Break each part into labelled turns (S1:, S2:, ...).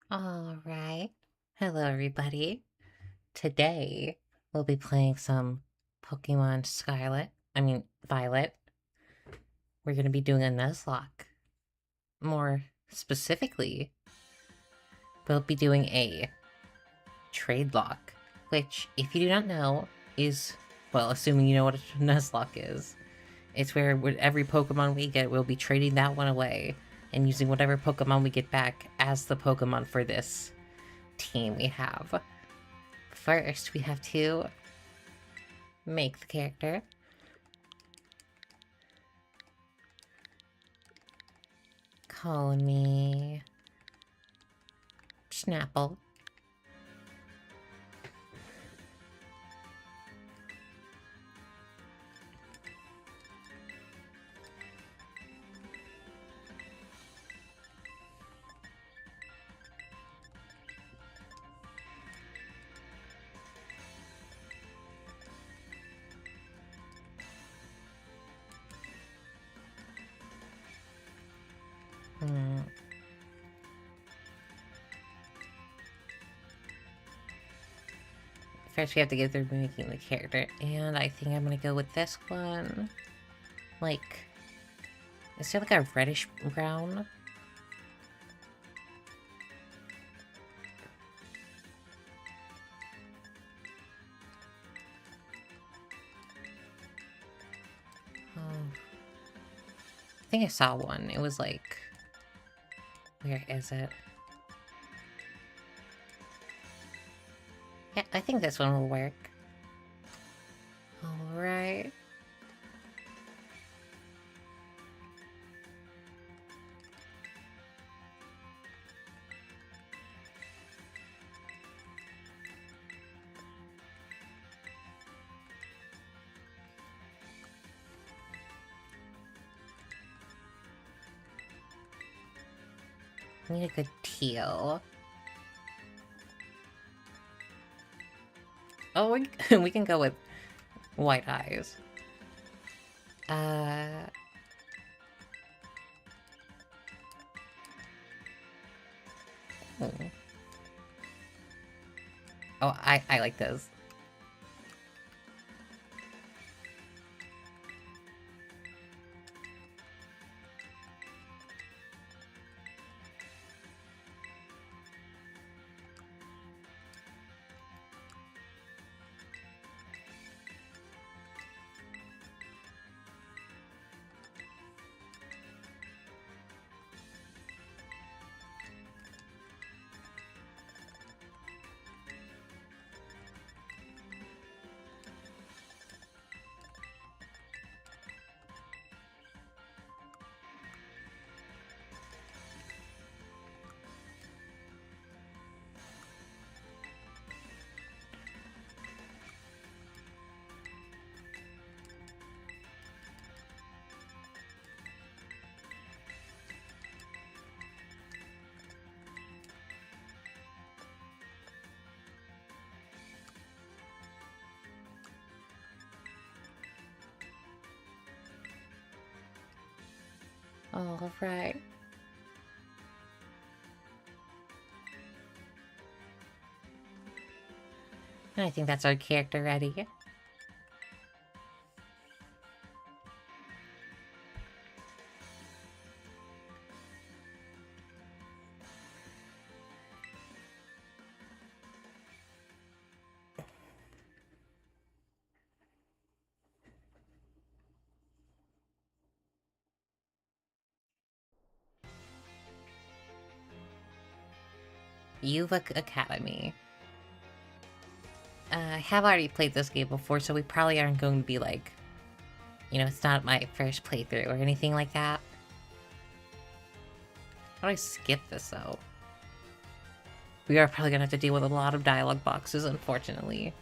S1: All right. Hello, everybody. Today, we'll be playing some Pokemon Scarlet. Violet. We're going to be doing a Nuzlocke. More specifically, we'll be doing a Tradelocke, which, if you do not know, is, well, assuming you know what a Nuzlocke is, it's where with every Pokemon we get, we'll be trading that one away and using whatever Pokemon we get back as the Pokemon for this team we have. First, we have to make the character. Call me Snapple. First, we have to get through making the character, and I think I'm gonna go with this one. Like, is there like a reddish brown? Oh, I think I saw one. It was like, where is it? Yeah, I think this one will work. Alright. I need a good teal. Oh, we can go with white eyes. Oh, I like this. Alright. I think that's our character ready. Yuva Academy. I have already played this game before, so we probably aren't going to be like... You know, it's not my first playthrough or anything like that. How do I skip this, though? We are probably gonna have to deal with a lot of dialogue boxes, unfortunately.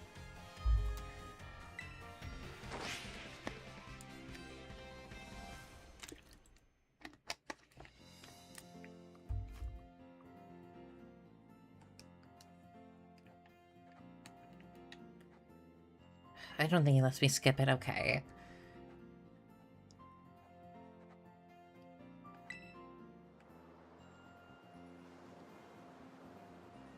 S1: I don't think it lets me skip it, okay.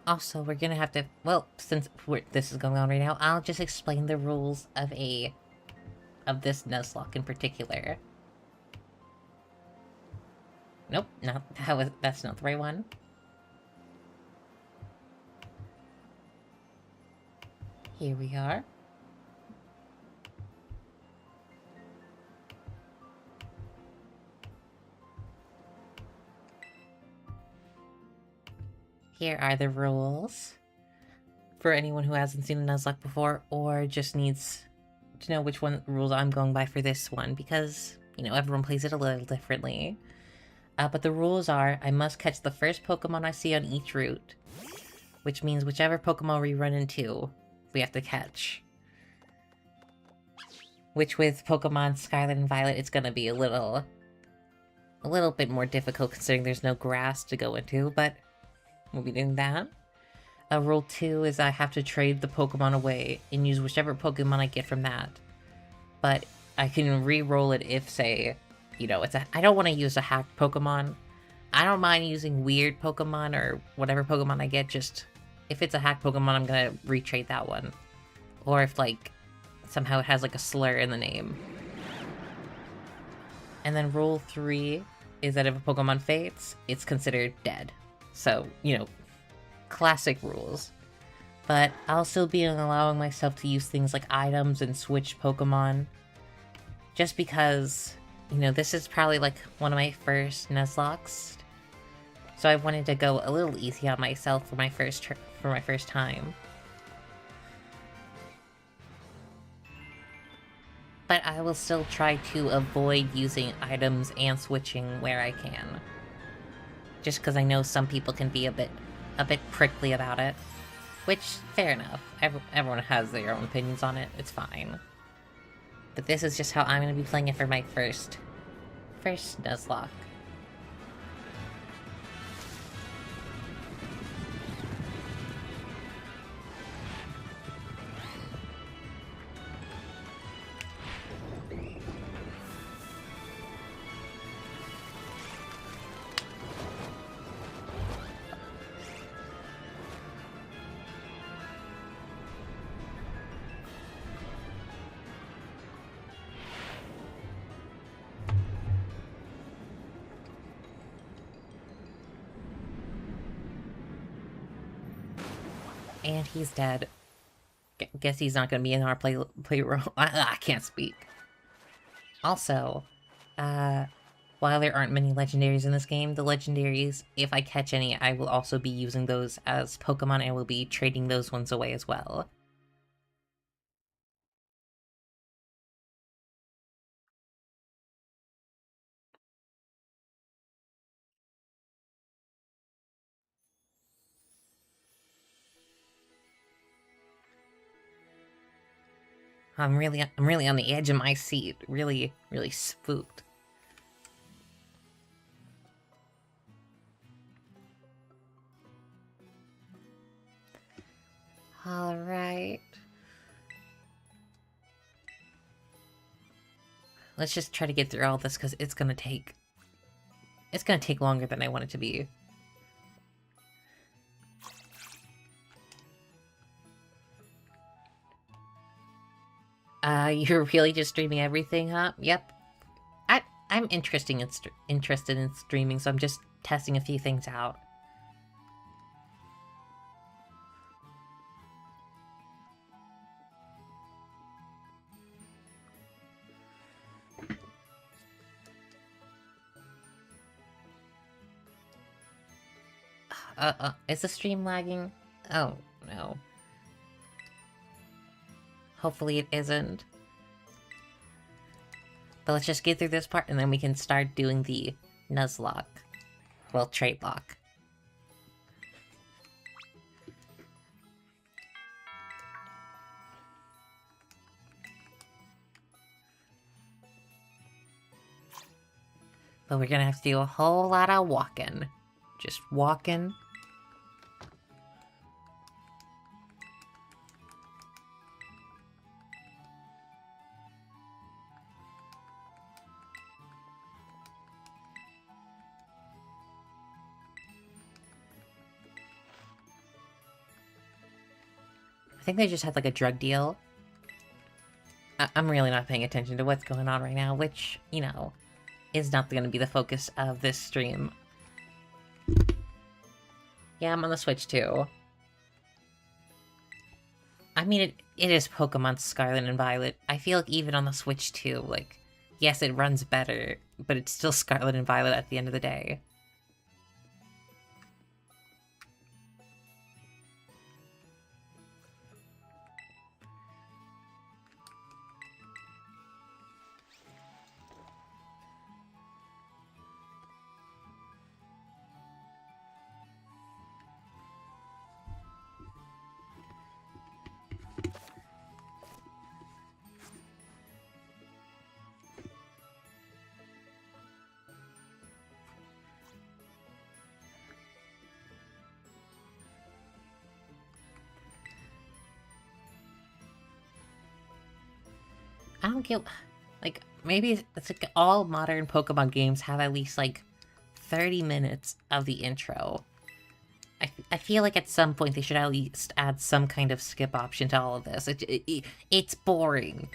S1: Also, we're gonna have to... Well, since this is going on right now, I'll just explain the rules of this Nuzlocke in particular. Nope, that's not the right one. Here we are. Here are the rules for anyone who hasn't seen a Nuzlocke before or just needs to know which one rules I'm going by for this one, because, you know, everyone plays it a little differently. But the rules are, I must catch the first Pokemon I see on each route, which means whichever Pokemon we run into, we have to catch. Which with Pokemon Scarlet and Violet, it's gonna be a little bit more difficult considering there's no grass to go into, but we'll be doing that. Rule 2 is I have to trade the Pokemon away and use whichever Pokemon I get from that. But I can re-roll it if, say, you know, I don't want to use a hacked Pokemon. I don't mind using weird Pokemon or whatever Pokemon I get, just if it's a hacked Pokemon, I'm gonna retrade that one. Or if, like, somehow it has, like, a slur in the name. And then rule 3 is that if a Pokemon faints, it's considered dead. So, you know, classic rules. But I'll still be allowing myself to use things like items and switch Pokemon. Just because, you know, this is probably like one of my first Nuzlockes. So I wanted to go a little easy on myself for my first time. But I will still try to avoid using items and switching where I can. Just because I know some people can be a bit prickly about it. Which, fair enough. Everyone has their own opinions on it. It's fine. But this is just how I'm going to be playing it for my first Nuzlocke. And he's dead. Guess he's not gonna be in our play room. I can't speak. Also, while there aren't many legendaries in this game, the legendaries, if I catch any, I will also be using those as Pokemon and will be trading those ones away as well. I'm really on the edge of my seat. Really spooked. Alright. Let's just try to get through all this, because it's gonna take longer than I want it to be. You're really just streaming everything, huh? Yep. I'm interested in streaming, so I'm just testing a few things out. Is the stream lagging? Oh, no. Hopefully it isn't. But let's just get through this part and then we can start doing the Nuzlocke. Well, Tradelocke. But we're gonna have to do a whole lot of walking. Just walking. think they just had, like, a drug deal. I'm really not paying attention to what's going on right now, which, you know, is not going to be the focus of this stream. Yeah, I'm on the Switch, too. I mean, it is Pokemon Scarlet and Violet. I feel like even on the Switch, too, like, yes, it runs better, but it's still Scarlet and Violet at the end of the day. I don't get... Like, maybe it's like all modern Pokemon games have at least, like, 30 minutes of the intro. I feel like at some point they should at least add some kind of skip option to all of this. It's boring.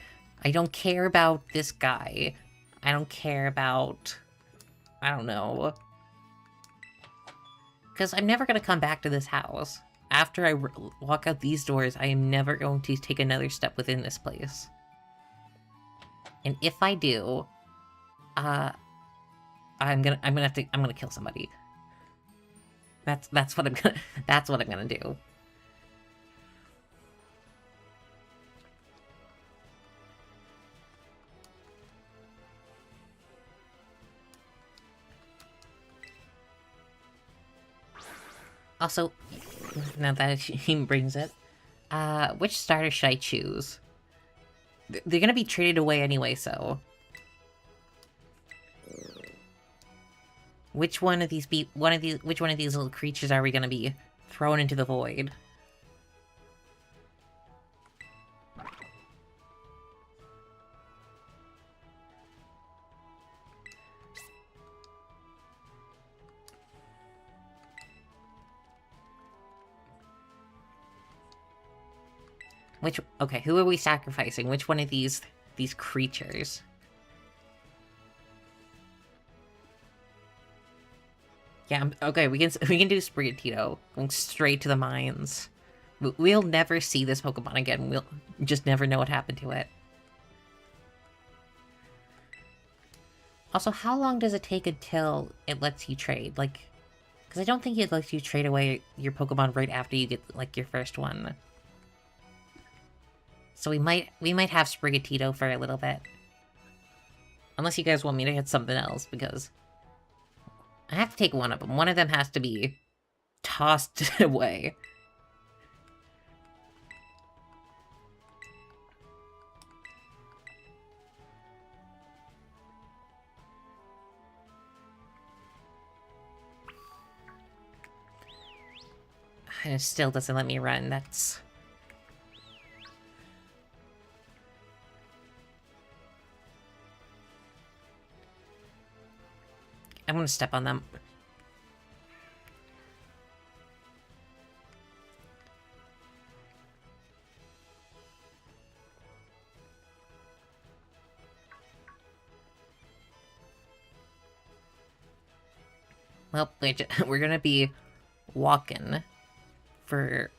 S1: I don't care about this guy. I don't care about... I don't know. Because I'm never going to come back to this house. After I walk out these doors, I am never going to take another step within this place. And if I do, I'm gonna kill somebody. That's what I'm gonna do. Also, now that he brings it, which starter should I choose? They're gonna be traded away anyway, so... Which one of these little creatures are we gonna be thrown into the void? Okay, who are we sacrificing? Which one of these creatures? Yeah, okay, we can do Sprigatito, going straight to the mines. We'll never see this Pokemon again. We'll just never know what happened to it. Also, how long does it take until it lets you trade? Like, because I don't think it lets you trade away your Pokemon right after you get, like, your first one. So we might have Sprigatito for a little bit. Unless you guys want me to hit something else, because I have to take one of them. One of them has to be tossed away. And it still doesn't let me run. That's... I'm gonna step on them. Well, we're gonna be walking for...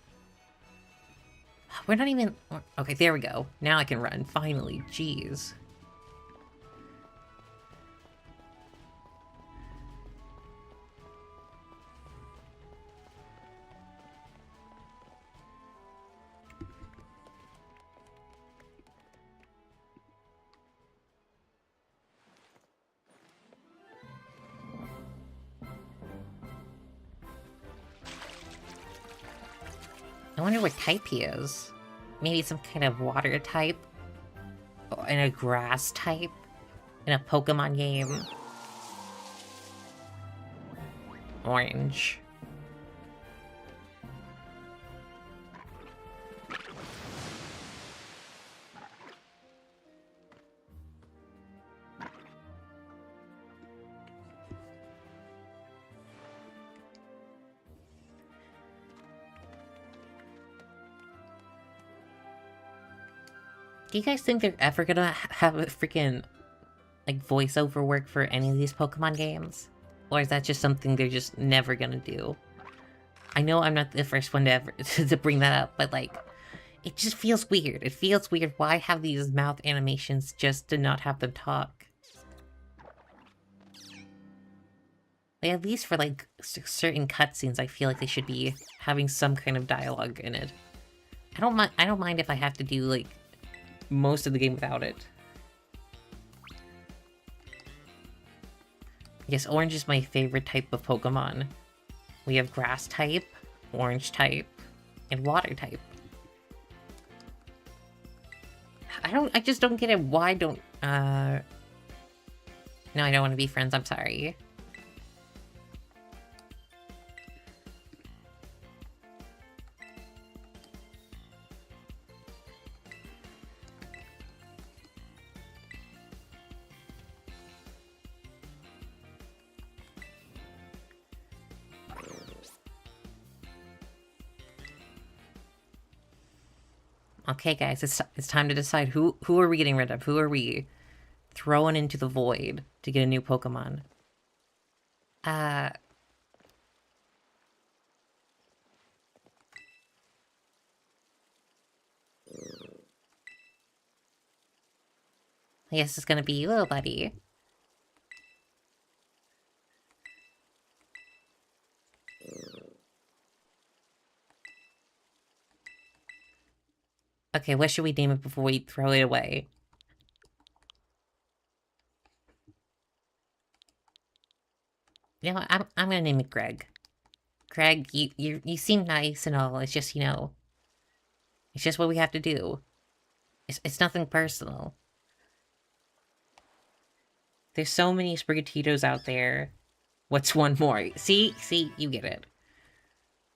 S1: We're not even... Okay, there we go. Now I can run, finally. Jeez. I wonder what type he is. Maybe some kind of water type? And a grass type? In a Pokemon game? Orange. Do you guys think they're ever gonna have a freaking, like, voiceover work for any of these Pokemon games? Or is that just something they're just never gonna do? I know I'm not the first one to ever to bring that up, but, like, it just feels weird. It feels weird. Why have these mouth animations just to not have them talk? Like, at least for, like, certain cutscenes, I feel like they should be having some kind of dialogue in it. I don't mind if I have to do, like, most of the game without it. Yes, orange is my favorite type of Pokemon. We have grass type, orange type, and water type. I just don't get it. Why don't, No, I don't want to be friends, I'm sorry. Okay, guys, it's time to decide who are we getting rid of? Who are we throwing into the void to get a new Pokemon? I guess it's gonna be you, little buddy. Okay, what should we name it before we throw it away? You know what, I'm gonna name it Greg. Greg, you seem nice and all, it's just, you know... It's just what we have to do. It's nothing personal. There's so many Sprigatitos out there. What's one more? See, you get it.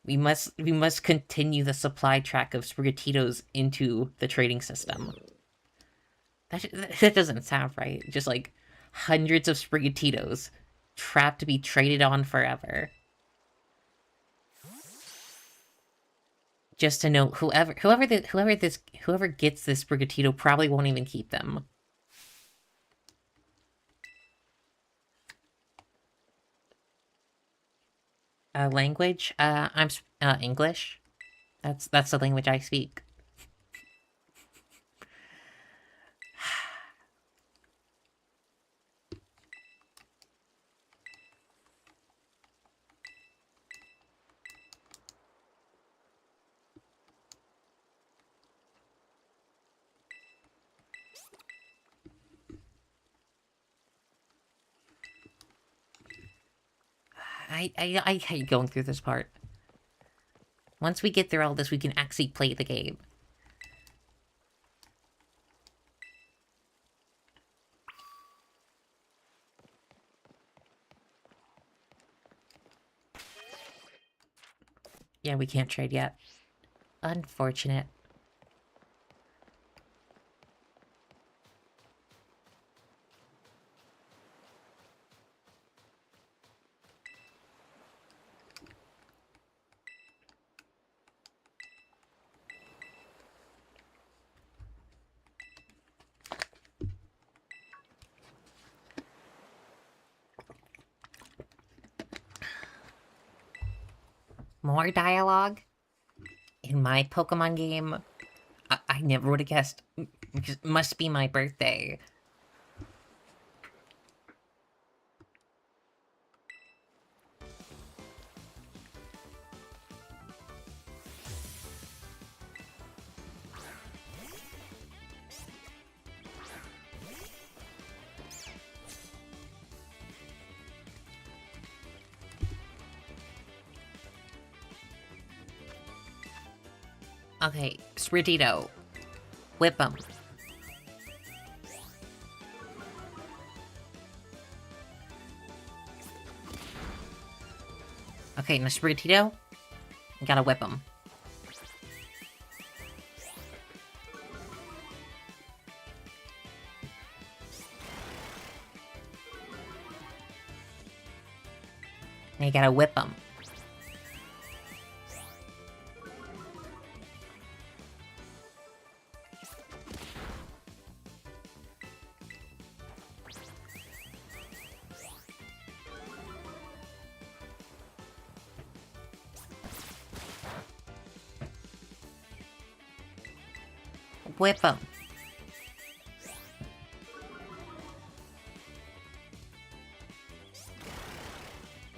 S1: We must continue the supply track of Sprigatitos into the trading system. That doesn't sound right. Just like hundreds of Sprigatitos trapped to be traded on forever. Just to know, whoever gets this Sprigatito probably won't even keep them. Language? I'm English. That's the language I speak. I hate going through this part. Once we get through all this, we can actually play the game. Yeah, we can't trade yet. Unfortunate. More dialogue? In my Pokemon game? I never would have guessed. It must be my birthday. Okay, Sprigatito. Whip him. Okay, now Sprigatito. Gotta whip him. Now you gotta whip him. whip them.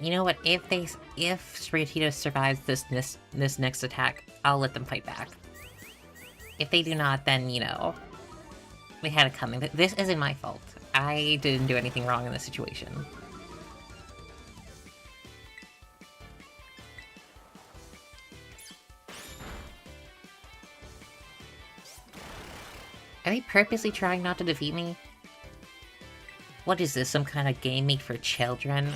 S1: You know what? If Sprigatito survives this next attack, I'll let them fight back. If they do not, then, you know, they had it coming. This isn't my fault. I didn't do anything wrong in this situation. Are they purposely trying not to defeat me? What is this, some kind of game made for children?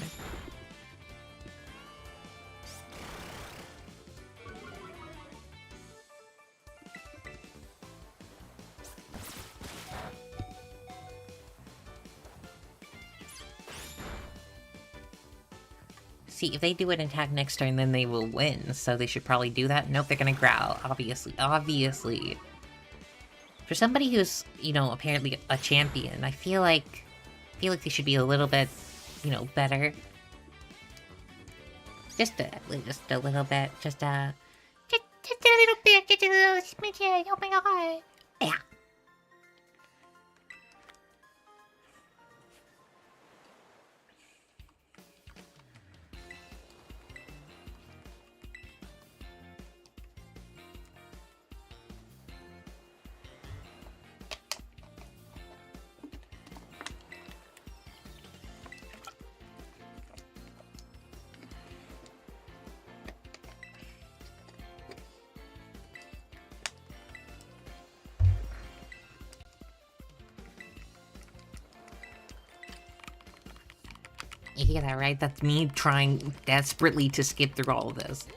S1: See, if they do an attack next turn, then they will win, so they should probably do that. Nope, they're gonna growl, obviously. For somebody who's, you know, apparently a champion, I feel like they should be a little bit, you know, better. Just a little bit, just a little bit, just a little smidgen, oh my god. Yeah. You hear that, right? That's me trying desperately to skip through all of this.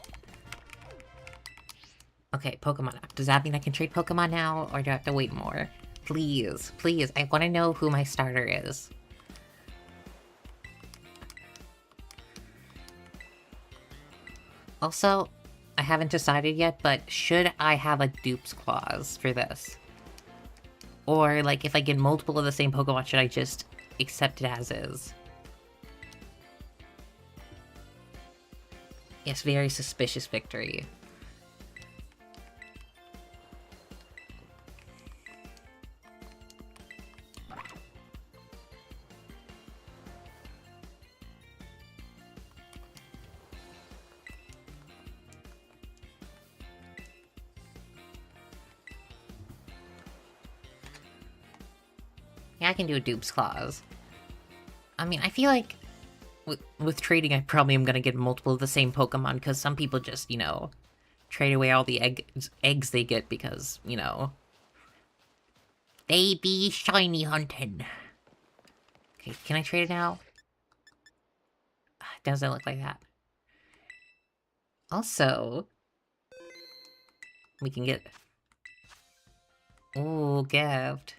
S1: Okay, Pokemon app. Does that mean I can trade Pokemon now, or do I have to wait more? Please, please, I want to know who my starter is. Also, I haven't decided yet, but should I have a dupes clause for this? Or, like, if I get multiple of the same Pokemon, should I just accept it as is? Yes, very suspicious victory. Yeah, I can do a dupes clause. I mean, I feel like with trading, I probably am gonna get multiple of the same Pokemon, because some people just, you know, trade away all the eggs they get because, you know, they be shiny hunting. Okay, can I trade it now? It doesn't look like that. Also, we can get... Ooh, gift.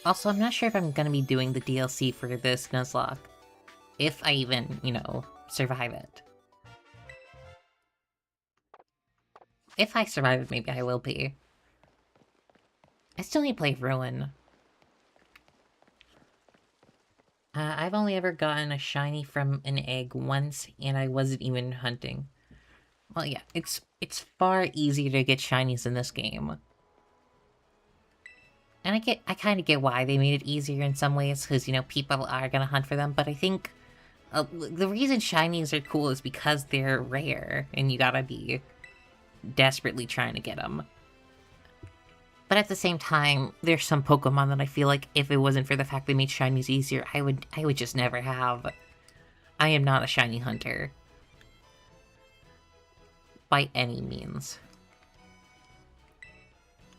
S1: Also, I'm not sure if I'm gonna be doing the DLC for this Nuzlocke. If I even, you know, survive it. If I survive it, maybe I will be. I still need to play Ruin. I've only ever gotten a shiny from an egg once, and I wasn't even hunting. Well, yeah, it's far easier to get shinies in this game. And I kind of get why they made it easier in some ways, because, you know, people are gonna hunt for them, but I think the reason shinies are cool is because they're rare, and you gotta be desperately trying to get them. But at the same time, there's some Pokemon that I feel like if it wasn't for the fact they made shinies easier, I would just never have. I am not a shiny hunter. By any means.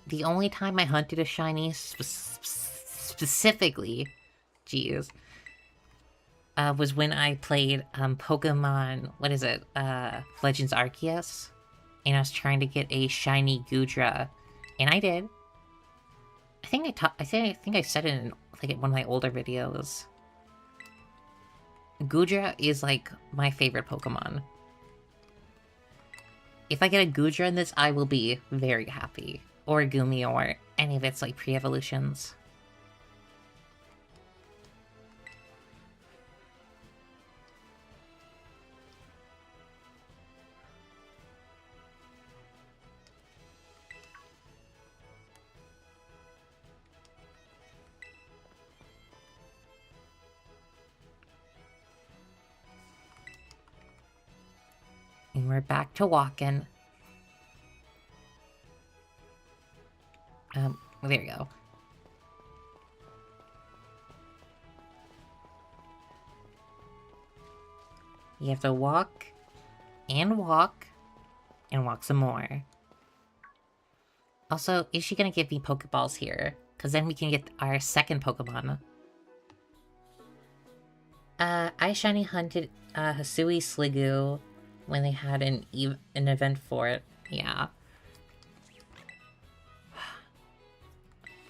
S1: The only time I hunted a shiny specifically, geez, was when I played Pokemon, what is it, Legends Arceus, and I was trying to get a shiny Goodra, and I did. I think I said it in like one of my older videos. Goodra is like my favorite Pokemon. If I get a Goodra in this, I will be very happy. Or Gumi, or any of its like pre-evolutions. And we're back to walking. There you go. You have to walk, and walk, and walk some more. Also, is she gonna give me Pokeballs here? Because then we can get our second Pokemon. I shiny hunted Hisui Sliggoo when they had an event for it. Yeah.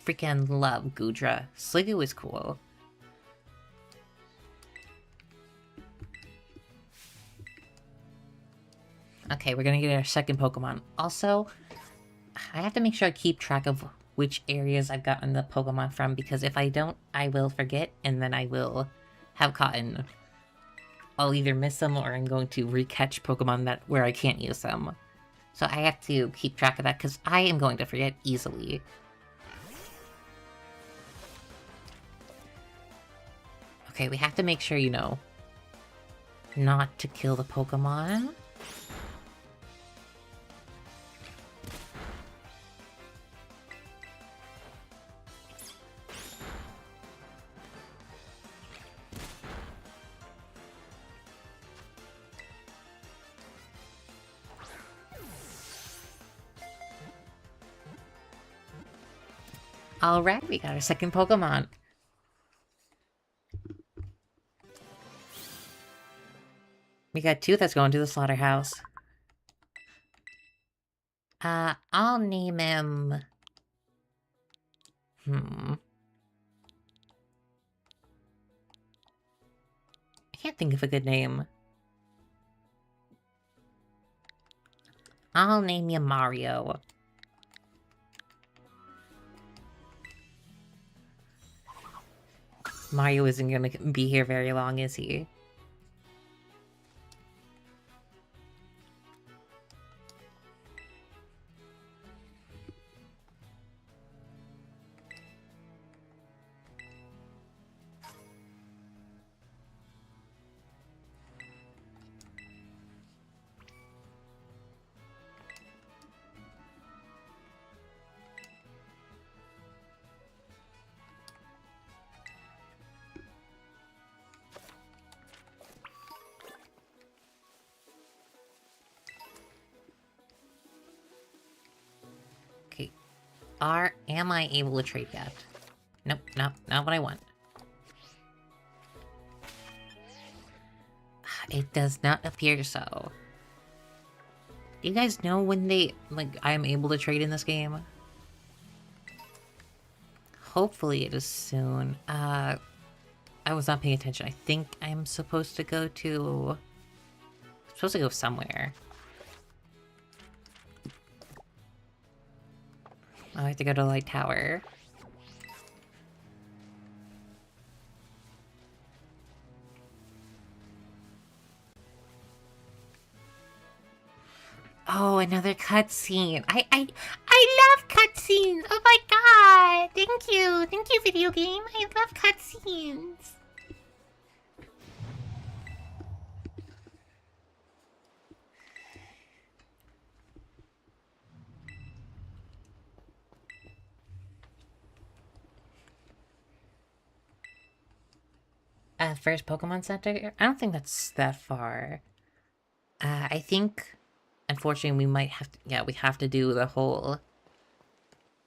S1: Freaking love Goodra. Sliggoo is cool. Okay, we're gonna get our second Pokemon. Also, I have to make sure I keep track of which areas I've gotten the Pokemon from, because if I don't, I will forget, and then I will have gotten... I'll either miss them, or I'm going to recatch Pokemon where I can't use them. So I have to keep track of that, because I am going to forget easily. Okay, we have to make sure, you know, not to kill the Pokemon. Alright, we got our second Pokemon. We got two that's going to the slaughterhouse. I'll name him... I can't think of a good name. I'll name you Mario. Mario isn't gonna be here very long, is he? Am I able to trade yet? Nope, not what I want. It does not appear so. Do you guys know when I'm able to trade in this game? Hopefully it is soon. I was not paying attention. I think I'm supposed to go to... supposed to go somewhere. I have to go to Light Tower. Oh, another cutscene. I love cutscenes. Oh my god. Thank you. Thank you, video game. I love cutscenes. First Pokemon Center? I don't think that's that far. I think, unfortunately, we might have to... yeah, we have to do the whole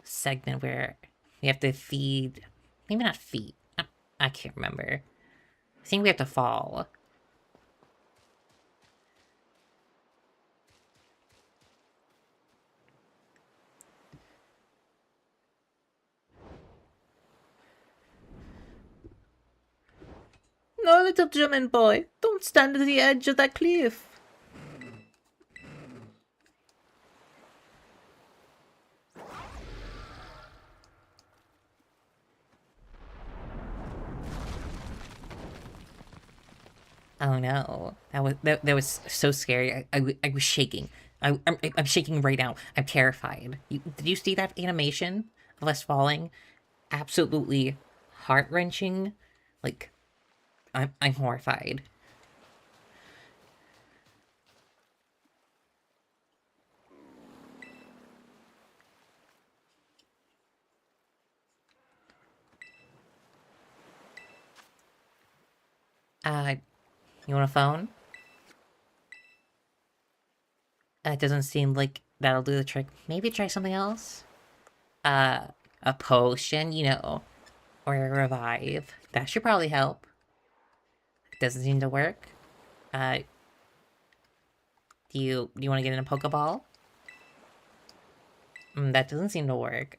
S1: segment where we have to feed... maybe not feed. I can't remember. I think we have to fall. No, little German boy, don't stand at the edge of that cliff. Oh no, that was so scary. I was shaking. I'm shaking right now. I'm terrified. Did you see that animation of us falling? Absolutely heart-wrenching. Like, I'm horrified. You want a phone? It doesn't seem like that'll do the trick. Maybe try something else? Uh, a potion, you know, or a revive. That should probably help. Doesn't seem to work. Uh, do you want to get in a Pokeball? That doesn't seem to work.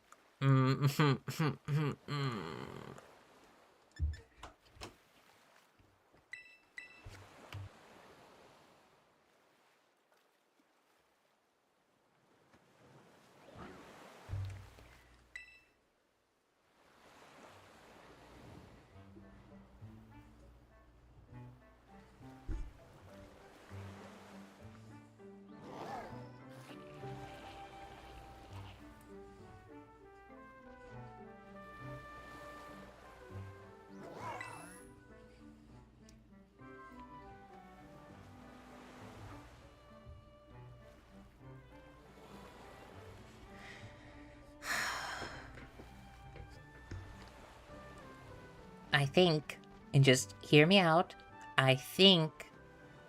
S1: I think, and just hear me out, I think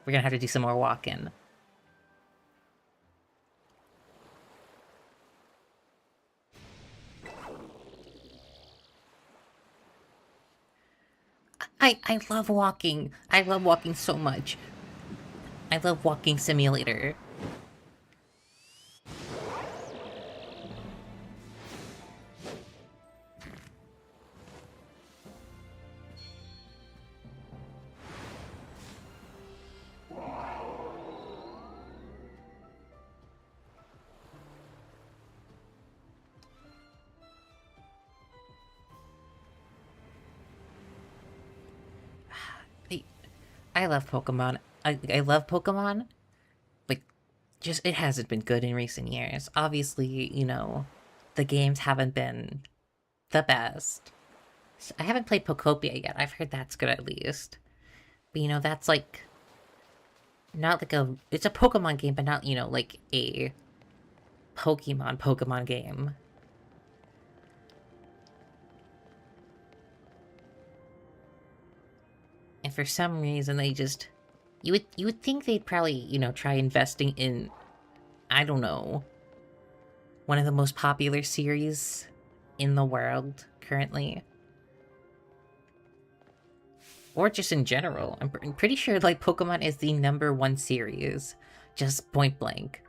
S1: we're gonna have to do some more walking. I love walking. I love walking so much. I love Walking Simulator. I love Pokemon. I love Pokemon, but just it hasn't been good in recent years. Obviously, you know, the games haven't been the best. I haven't played Pokopia yet. I've heard that's good at least. But you know, that's like not like it's a Pokemon game, but not, you know, like a Pokemon game. And for some reason they just you would think they'd probably, you know, try investing in, I don't know, one of the most popular series in the world currently. Or just in general. I'm pretty sure, like, Pokemon is the #1 series. Just point blank.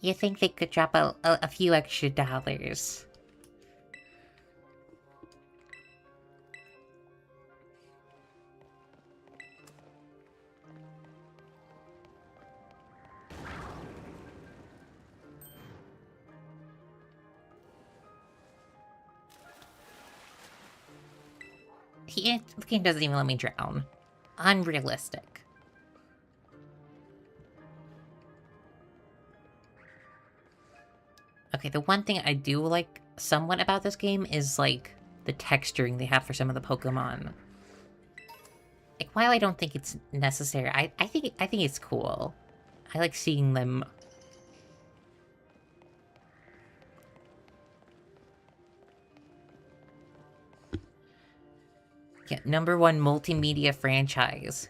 S1: You think they could drop a few extra dollars? The game doesn't even let me drown. Unrealistic. Okay, the one thing I do like somewhat about this game is, like, the texturing they have for some of the Pokemon. Like, while I don't think it's necessary, I think it's cool. I like seeing them. Yeah, #1 multimedia franchise.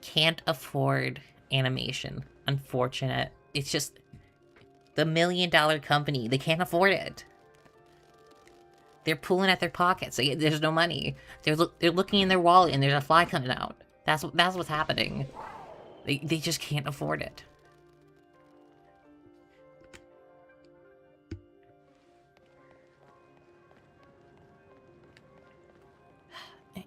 S1: Can't afford animation. Unfortunate. It's just the $1 million company. They can't afford it. They're pulling at their pockets. There's no money. They're looking in their wallet and there's a fly coming out. That's what's happening. They just can't afford it.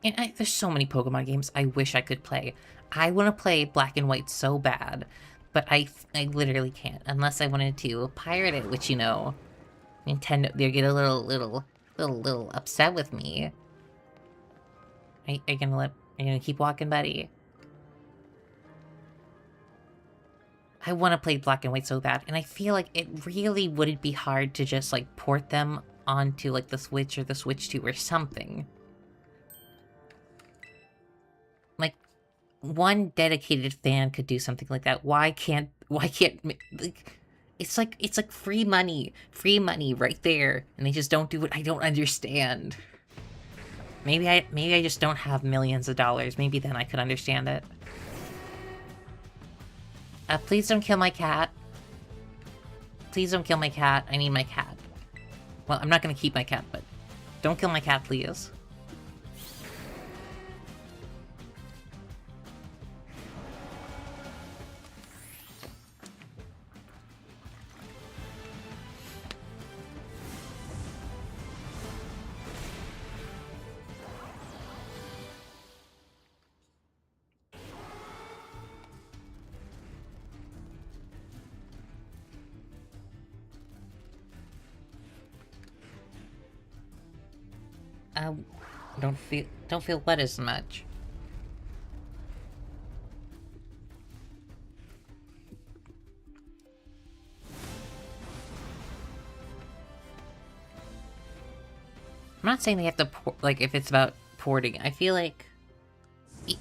S1: And there's so many Pokemon games I wish I could play. I want to play Black and White so bad, but I literally can't unless I wanted to pirate it, which, you know, Nintendo, they get a little upset with me. Are you gonna keep walking, buddy? I want to play Black and White so bad, and I feel like it really wouldn't be hard to just, like, port them onto, like, the Switch or the Switch 2 or something. Like, one dedicated fan could do something like that. Why can't, like, It's like free money right there, and they just don't do it. I don't understand. Maybe I just don't have millions of dollars. Maybe then I could understand it. Please don't kill my cat. Please don't kill my cat. I need my cat. Well, I'm not gonna keep my cat, but don't kill my cat, please. Don't feel wet as much. I'm not saying they have to like if it's about porting. I feel like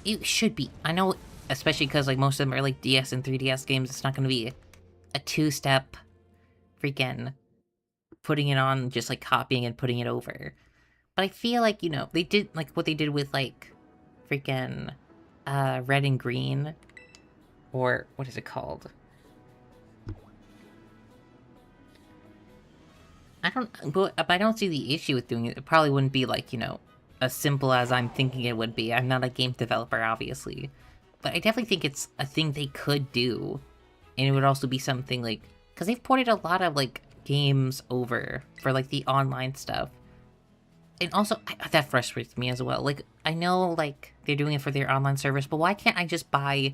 S1: it should be. I know, especially because like most of them are like DS and 3DS games. It's not going to be a two-step freaking putting it on, just like copying and putting it over. But I feel like, you know, they did, like, what they did with, like, freaking, Red and Green, or, what is it called? But I don't see the issue with doing it. It probably wouldn't be, like, you know, as simple as I'm thinking it would be. I'm not a game developer, obviously. But I definitely think it's a thing they could do. And it would also be something, like, because they've ported a lot of, like, games over for, like, the online stuff. And also, that frustrates me as well. Like, I know, like, they're doing it for their online service, but why can't I just buy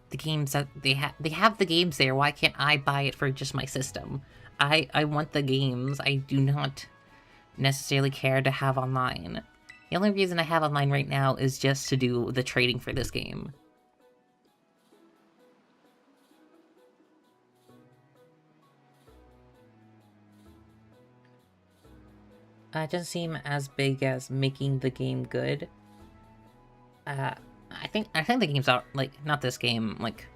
S1: the games that they have? They have the games there. Why can't I buy it for just my system? I want the games. I do not necessarily care to have online. The only reason I have online right now is just to do the trading for this game. It doesn't seem as big as making the game good. I think the game's out, like, not this game, like,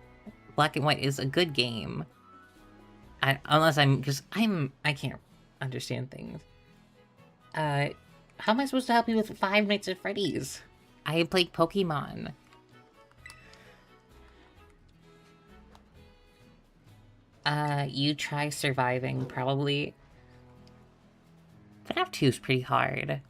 S1: Black and White is a good game. Unless I can't understand things. How am I supposed to help you with Five Nights at Freddy's? I played Pokémon. You try surviving, probably. FNAF 2 is pretty hard.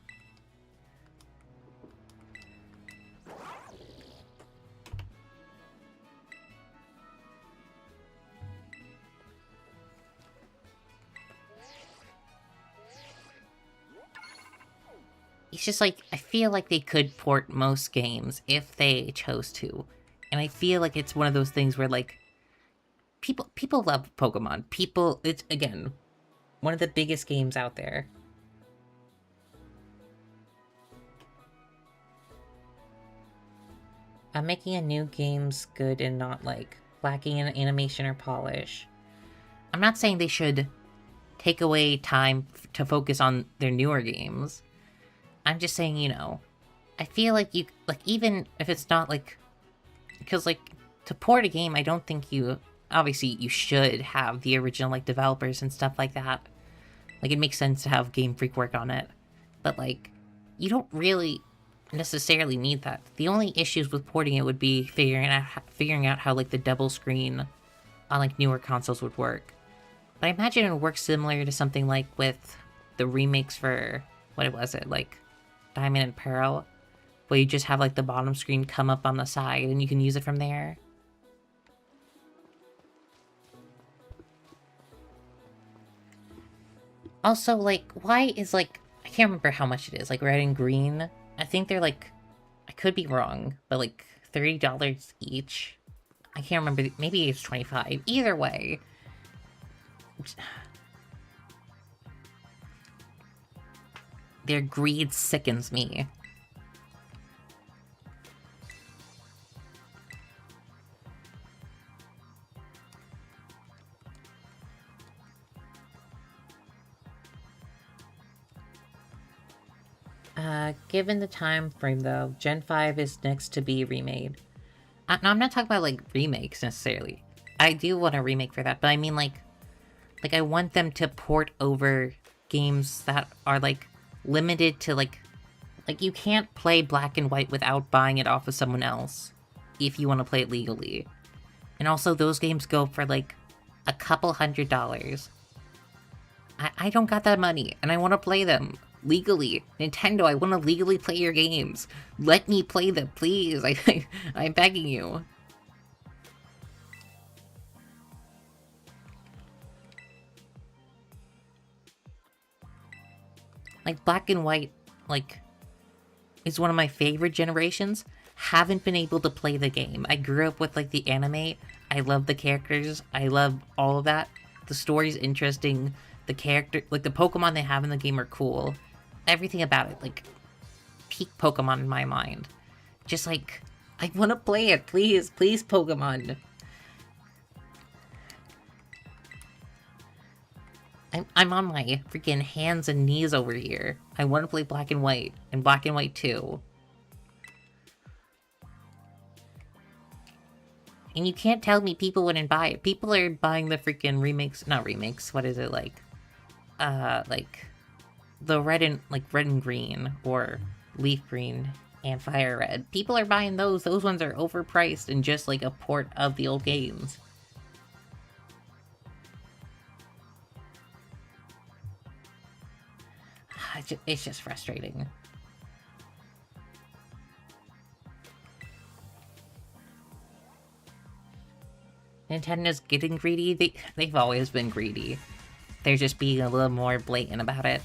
S1: It's just like, I feel like they could port most games if they chose to. And I feel like it's one of those things where, like, people love Pokemon. It's, again, one of the biggest games out there. Making a new game's good and not, like, lacking in animation or polish. I'm not saying they should take away time to focus on their newer games. I'm just saying, you know, I feel like even if it's not, like, because, like, to port a game, I don't think obviously, you should have the original, like, developers and stuff like that. Like, it makes sense to have Game Freak work on it. But, like, you don't really necessarily need that. The only issues with porting it would be figuring out how, like, the double screen on, like, newer consoles would work. But I imagine it would work similar to something like with the remakes for, what was it, like, Diamond and Pearl, where you just have, like, the bottom screen come up on the side and you can use it from there. Also, like, why is, like, I can't remember how much it is, like, Red and Green. I think they're, like, I could be wrong, but, like, $30 each. I can't remember, maybe it's 25. Either way. Their greed sickens me. Given the time frame, though, Gen 5 is next to be remade. No, I'm not talking about, like, remakes, necessarily. I do want a remake for that, but I mean, like, Like, I want them to port over games that are, like, limited to, like, you can't play Black and White without buying it off of someone else if you want to play it legally. And also, those games go for, like, a couple $100s. I don't got that money, and I want to play them legally. Nintendo, I want to legally play your games. Let me play them, please. I'm begging you. Like, Black and White, like, is one of my favorite generations. Haven't been able to play the game. I grew up with, like, the anime. I love the characters. I love all of that. The story's interesting. The character, like, the Pokemon they have in the game are cool. Everything about it, like, peak Pokemon in my mind. Just, like, I want to play it. Please, please, Pokemon. I'm on my freaking hands and knees over here. I want to play Black and White, and Black and White 2. And you can't tell me people wouldn't buy it. People are buying the freaking remakes, not remakes, what is it, like the red and green, or leaf green and fire red. People are buying those. Those ones are overpriced and just like a port of the old games. It's just frustrating. Nintendo's getting greedy. They've always been greedy. They're just being a little more blatant about it.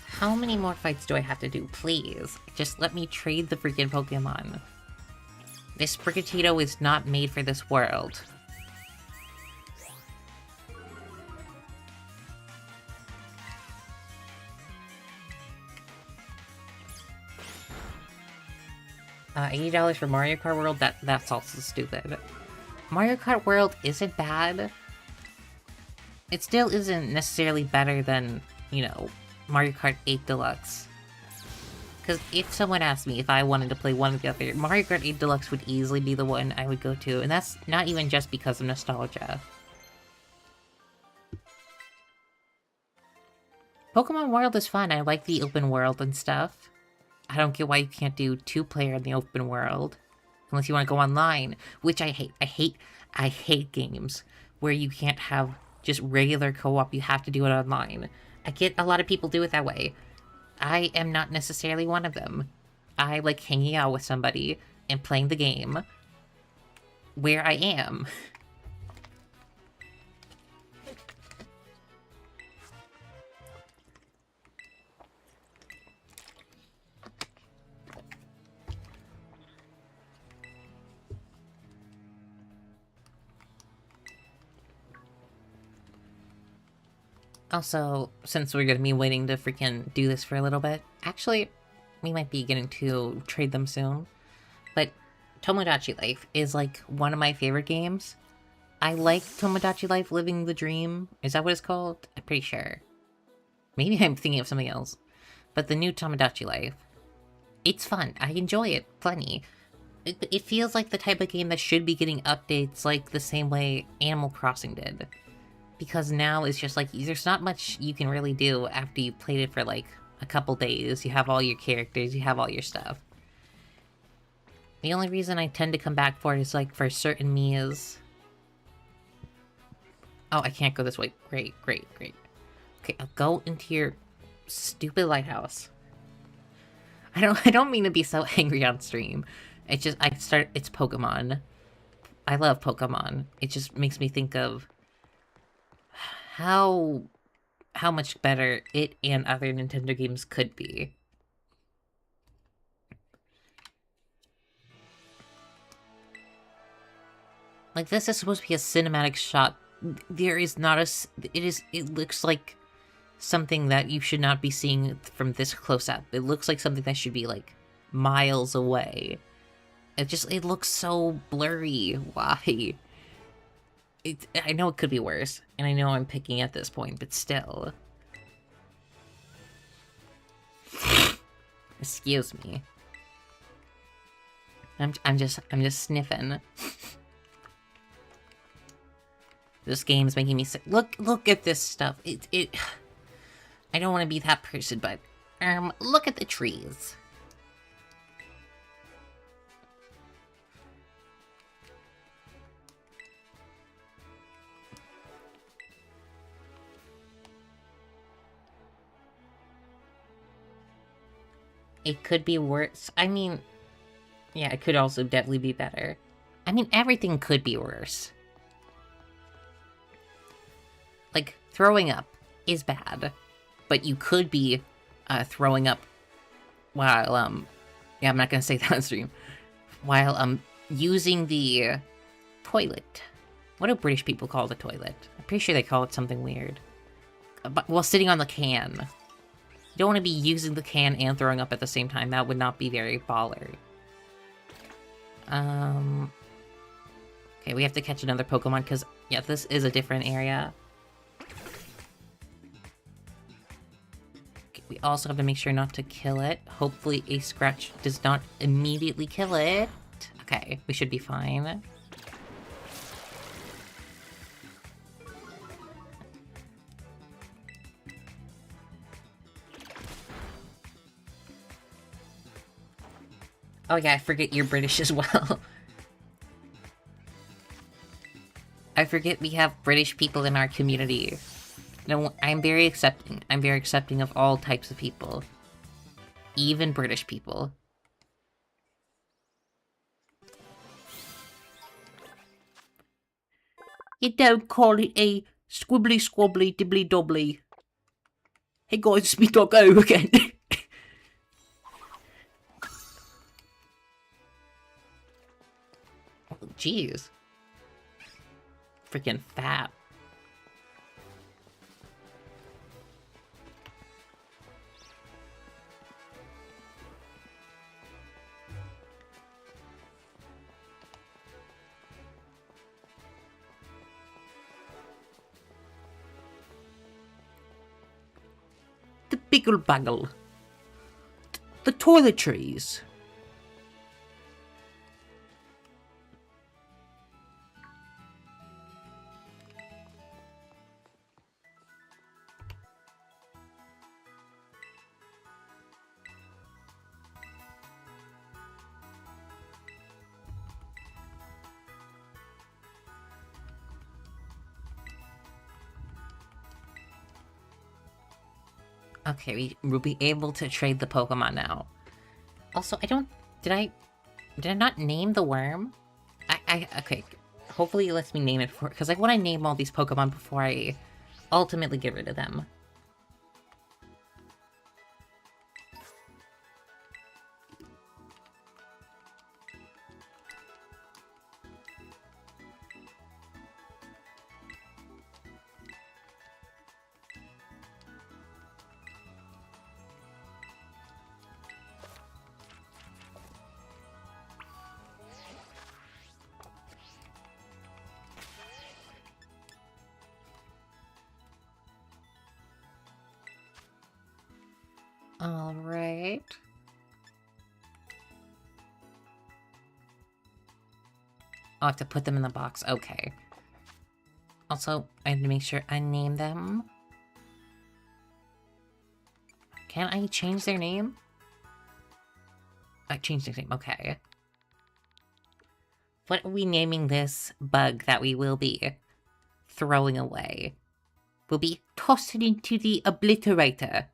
S1: How many more fights do I have to do? Please. Just let me trade the freaking Pokemon. This Sprigatito is not made for this world. $80 for Mario Kart World? That's also stupid. Mario Kart World isn't bad. It still isn't necessarily better than, you know, Mario Kart 8 Deluxe. Because if someone asked me if I wanted to play one or the other, Mario Kart 8 Deluxe would easily be the one I would go to, and that's not even just because of nostalgia. Pokemon World is fun. I like the open world and stuff. I don't get why you can't do 2-player in the open world. Unless you want to go online, which I hate. I hate games where you can't have just regular co-op. You have to do it online. I get a lot of people do it that way. I am not necessarily one of them. I like hanging out with somebody and playing the game where I am. Also, since we're gonna be waiting to freaking do this for a little bit, actually, we might be getting to trade them soon, but Tomodachi Life is like one of my favorite games. I like Tomodachi Life Living the Dream. Is that what it's called? I'm pretty sure. Maybe I'm thinking of something else. But the new Tomodachi Life, it's fun. I enjoy it plenty. It feels like the type of game that should be getting updates like the same way Animal Crossing did. Because now it's just like, there's not much you can really do after you played it for like a couple days. You have all your characters, you have all your stuff. The only reason I tend to come back for it is like for certain Mias. Oh, I can't go this way. Great. Okay, I'll go into your stupid lighthouse. I don't mean to be so angry on stream. It's just, it's Pokemon. I love Pokemon. It just makes me think of how much better it and other Nintendo games could be. Like, this is supposed to be a cinematic shot. There is not it looks like something that you should not be seeing from this close up. It looks like something that should be, like, miles away. It looks so blurry. Why? I know it could be worse, and I know I'm picking at this point, but still. Excuse me. I'm just sniffing. This game's making me sick. Look at this stuff. I don't want to be that person, but look at the trees. It could be worse. I mean, yeah, it could also definitely be better. I mean, everything could be worse. Like, throwing up is bad, but you could be throwing up while, yeah, I'm not gonna say that on stream, while, using the toilet. What do British people call the toilet? I'm pretty sure they call it something weird. But while sitting on the can. You don't want to be using the can and throwing up at the same time. That would not be very baller. Okay, we have to catch another Pokemon, because, yeah, this is a different area. Okay, we also have to make sure not to kill it. Hopefully a scratch does not immediately kill it. Okay, we should be fine. Oh yeah, I forget you're British as well. I forget we have British people in our community. No, I'm very accepting. I'm very accepting of all types of people. Even British people. You don't call it a squibbly squabbly dibbly dobbly. Hey guys, it's me Doggo again. Jeez. Freaking fat. The Biggle Baggle. The toiletries. Okay, we'll be able to trade the Pokemon now. Also, did I not name the worm? Okay, hopefully it lets me name it because I want to name all these Pokemon before I ultimately get rid of them. Alright. I'll have to put them in the box. Okay. Also, I have to make sure I name them. Can I change their name? I changed their name. Okay. What are we naming this bug that we will be throwing away? We'll be tossing into the obliterator.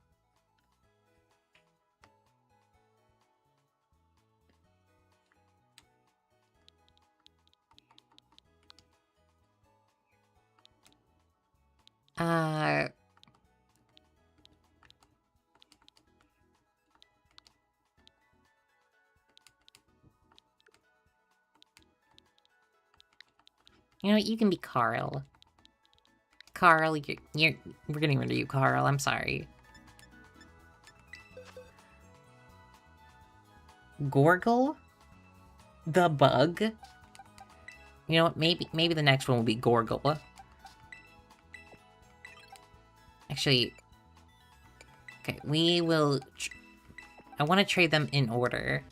S1: You know what? You can be Carl. Carl, we're getting rid of you, Carl. I'm sorry. Gorgle? The bug? You know what, maybe the next one will be Gorgle. Actually... Okay, we will... I want to trade them in order.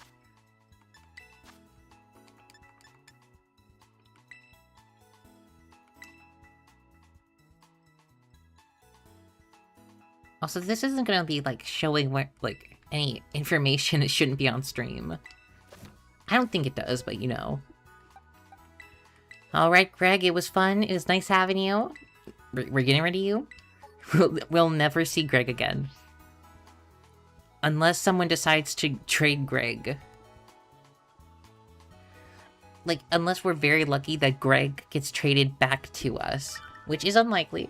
S1: Also, this isn't gonna be, like, showing where, like, any information it shouldn't be on stream. I don't think it does, but you know. Alright, Greg, it was fun. It was nice having you. We're getting rid of you. We'll never see Greg again. Unless someone decides to trade Greg. Like, unless we're very lucky that Greg gets traded back to us. Which is unlikely.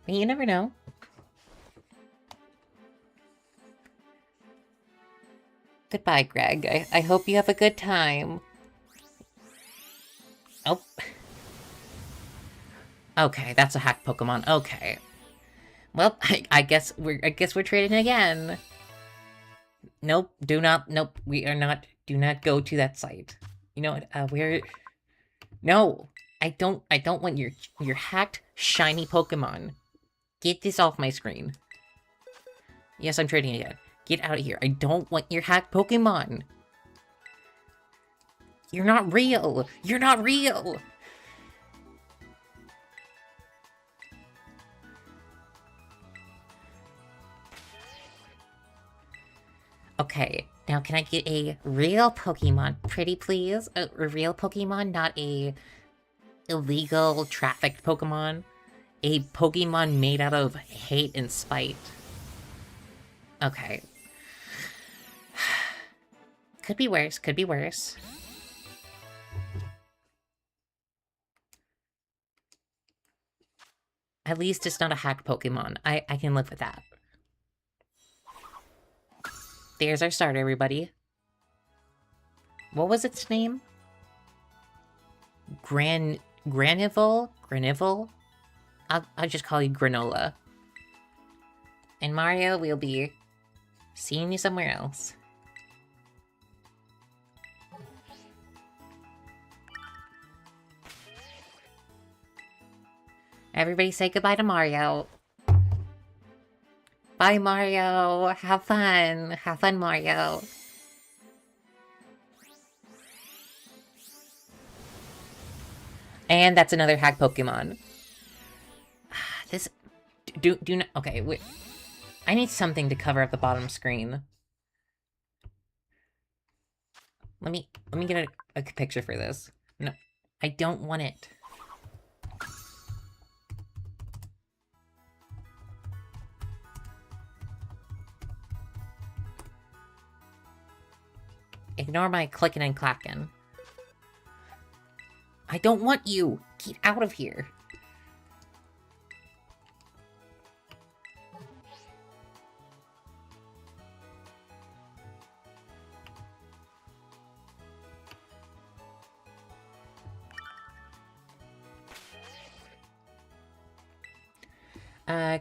S1: But you never know. Goodbye, Greg. I hope you have a good time. Oh. Okay, that's a hack Pokemon. Okay. Well, I guess we're trading again. Nope, nope, we are not, do not go to that site. You know what, no, I don't want your hacked shiny Pokemon. Get this off my screen. Yes, I'm trading again. Get out of here. I don't want your hacked Pokemon. You're not real. You're not real. Okay, now can I get a real Pokemon, pretty please? A real Pokemon, not a illegal trafficked Pokemon. A Pokemon made out of hate and spite. Okay. Could be worse, could be worse. At least it's not a hacked Pokemon. I can live with that. There's our starter, everybody. What was its name? Granival? I'll just call you Granola. And Mario, we'll be seeing you somewhere else. Everybody say goodbye to Mario. Bye, Mario. Have fun. Have fun, Mario. And that's another hack Pokemon. This... Do not... Okay, wait. I need something to cover up the bottom screen. Let me get a picture for this. No, I don't want it. Ignore my clicking and clacking. I don't want you! Get out of here!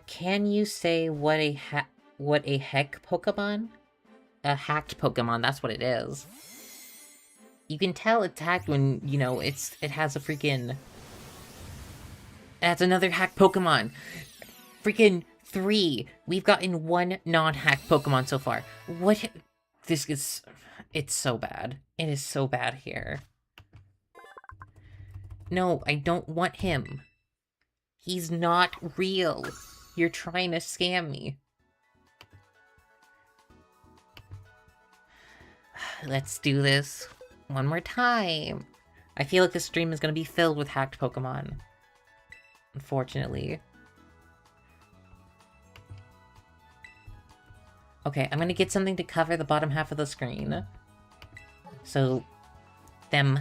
S1: Can you say what a heck Pokemon? A hacked Pokemon, that's what it is. You can tell it's hacked when, you know, it has a freaking... That's another hacked Pokemon! Freaking 3! We've gotten one non-hacked Pokemon so far. What? This is... It's so bad. It is so bad here. No, I don't want him. He's not real. You're trying to scam me. Let's do this one more time. I feel like this stream is going to be filled with hacked Pokemon. Unfortunately. Okay, I'm going to get something to cover the bottom half of the screen. So, them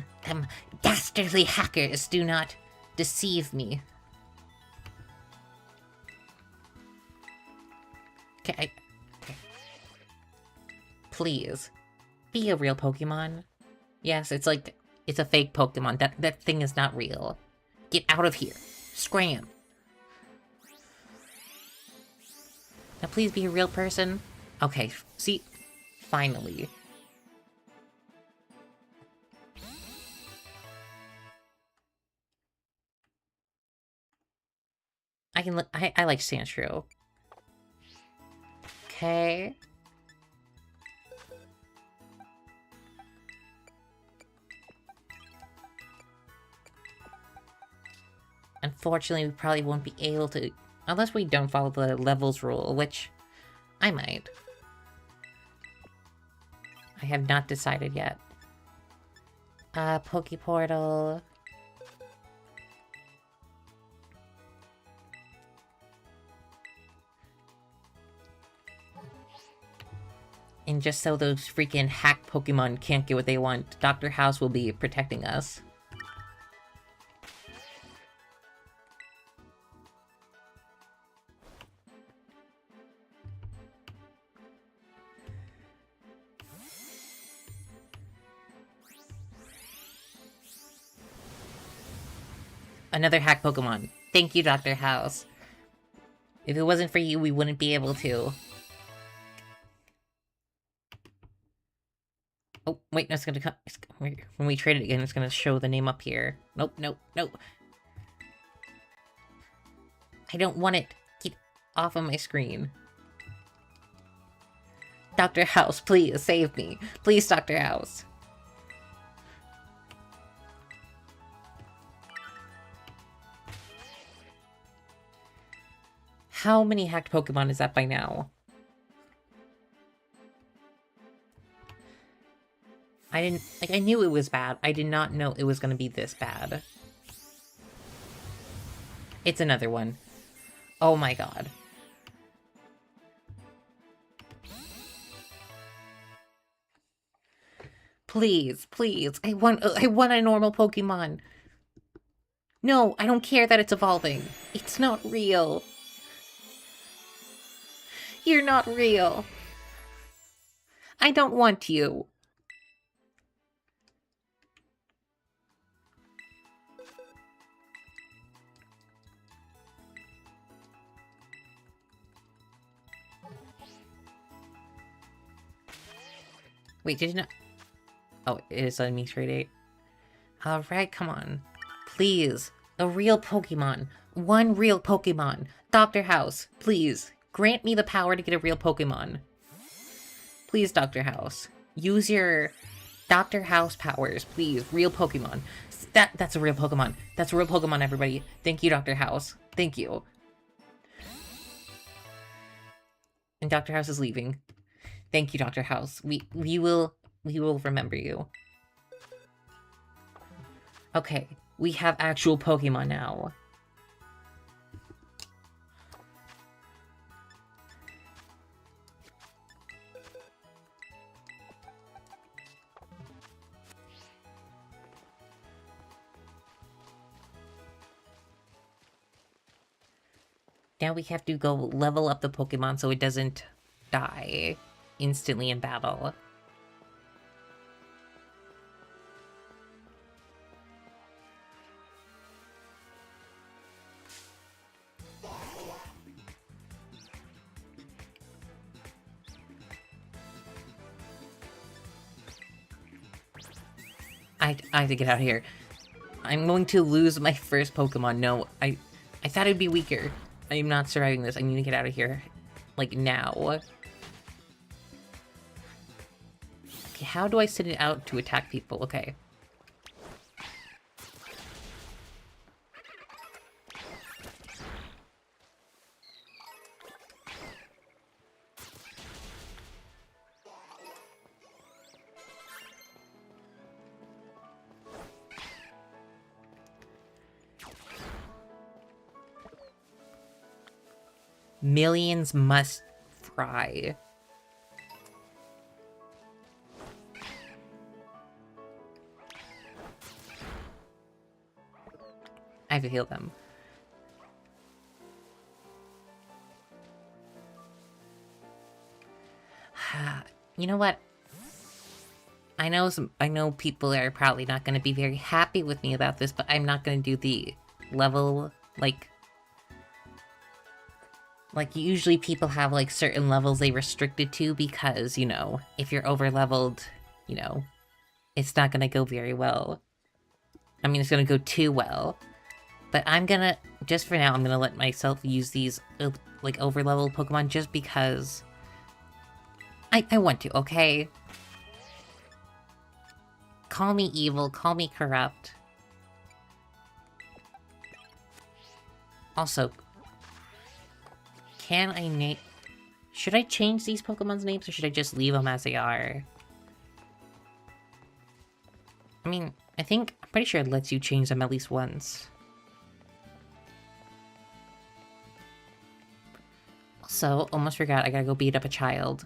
S1: dastardly hackers do not deceive me. Okay, okay. Please. Be a real Pokemon. Yes, it's like, it's a fake Pokemon. That thing is not real. Get out of here. Scram. Now please be a real person. Okay, see? Finally. I like Sandshrew. Okay. Unfortunately, we probably won't be able to... Unless we don't follow the levels rule, which I might. I have not decided yet. Pokeportal. And just so those freaking hack Pokemon can't get what they want, Dr. House will be protecting us. Another hack Pokemon. Thank you, Dr. House. If it wasn't for you, we wouldn't be able to. Oh, wait, no, it's gonna come... When we trade it again, it's gonna show the name up here. Nope, nope, nope. I don't want it. Get off of my screen. Dr. House, please, save me. Please, Dr. House. How many hacked Pokemon is that by now? I knew it was bad. I did not know it was gonna be this bad. It's another one. Oh my god. Please, please. I want a normal Pokemon. No, I don't care that it's evolving. It's not real. You're not real. I don't want you. Wait, did you not? Oh, it is letting me trade 8. Alright, come on. Please. A real Pokemon. One real Pokemon. Dr. House, please. Grant me the power to get a real Pokemon. Please, Dr. House. Use your Dr. House powers, please. Real Pokemon. That's a real Pokemon. That's a real Pokemon, everybody. Thank you, Dr. House. Thank you. And Dr. House is leaving. Thank you, Dr. House. We will remember you. Okay, we have actual Pokemon now. Now we have to go level up the Pokemon so it doesn't die instantly in battle. I have to get out of here. I'm going to lose my first Pokemon. No, I thought it'd be weaker. I am not surviving this. I need to get out of here. Like, now. Okay, how do I send it out to attack people? Okay. Millions must fry. I have to heal them. You know what? I know people are probably not going to be very happy with me about this, but I'm not going to do the level, like Like, usually people have, like, certain levels they restricted to because, you know, if you're over-leveled, you know, it's not gonna go very well. I mean, it's gonna go too well. But I'm gonna, just for now, I'm gonna let myself use these, like, over-leveled Pokemon just because I want to, okay? Call me evil, call me corrupt. Also, can I name... Should I change these Pokemon's names or should I just leave them as they are? I mean, I'm pretty sure it lets you change them at least once. Also, almost forgot, I gotta go beat up a child.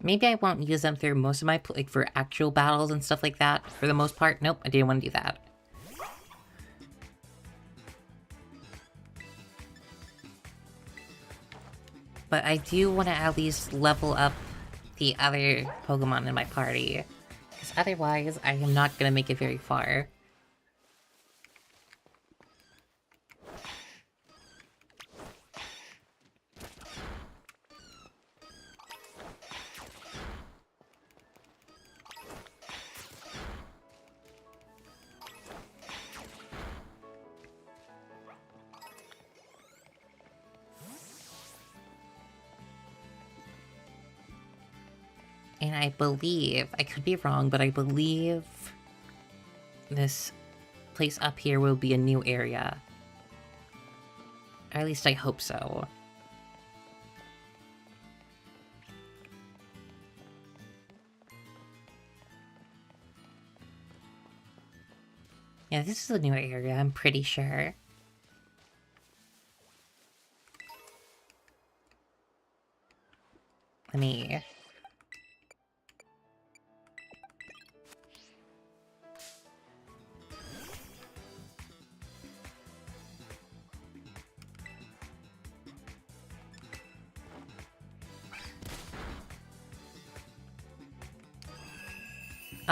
S1: Maybe I won't use them through most of my, like, for actual battles and stuff like that, for the most part. Nope, I didn't want to do that. But I do want to at least level up the other Pokemon in my party. Because otherwise, I am not going to make it very far. And I believe, I could be wrong, but I believe this place up here will be a new area. Or at least I hope so. Yeah, this is a new area, I'm pretty sure. Let me...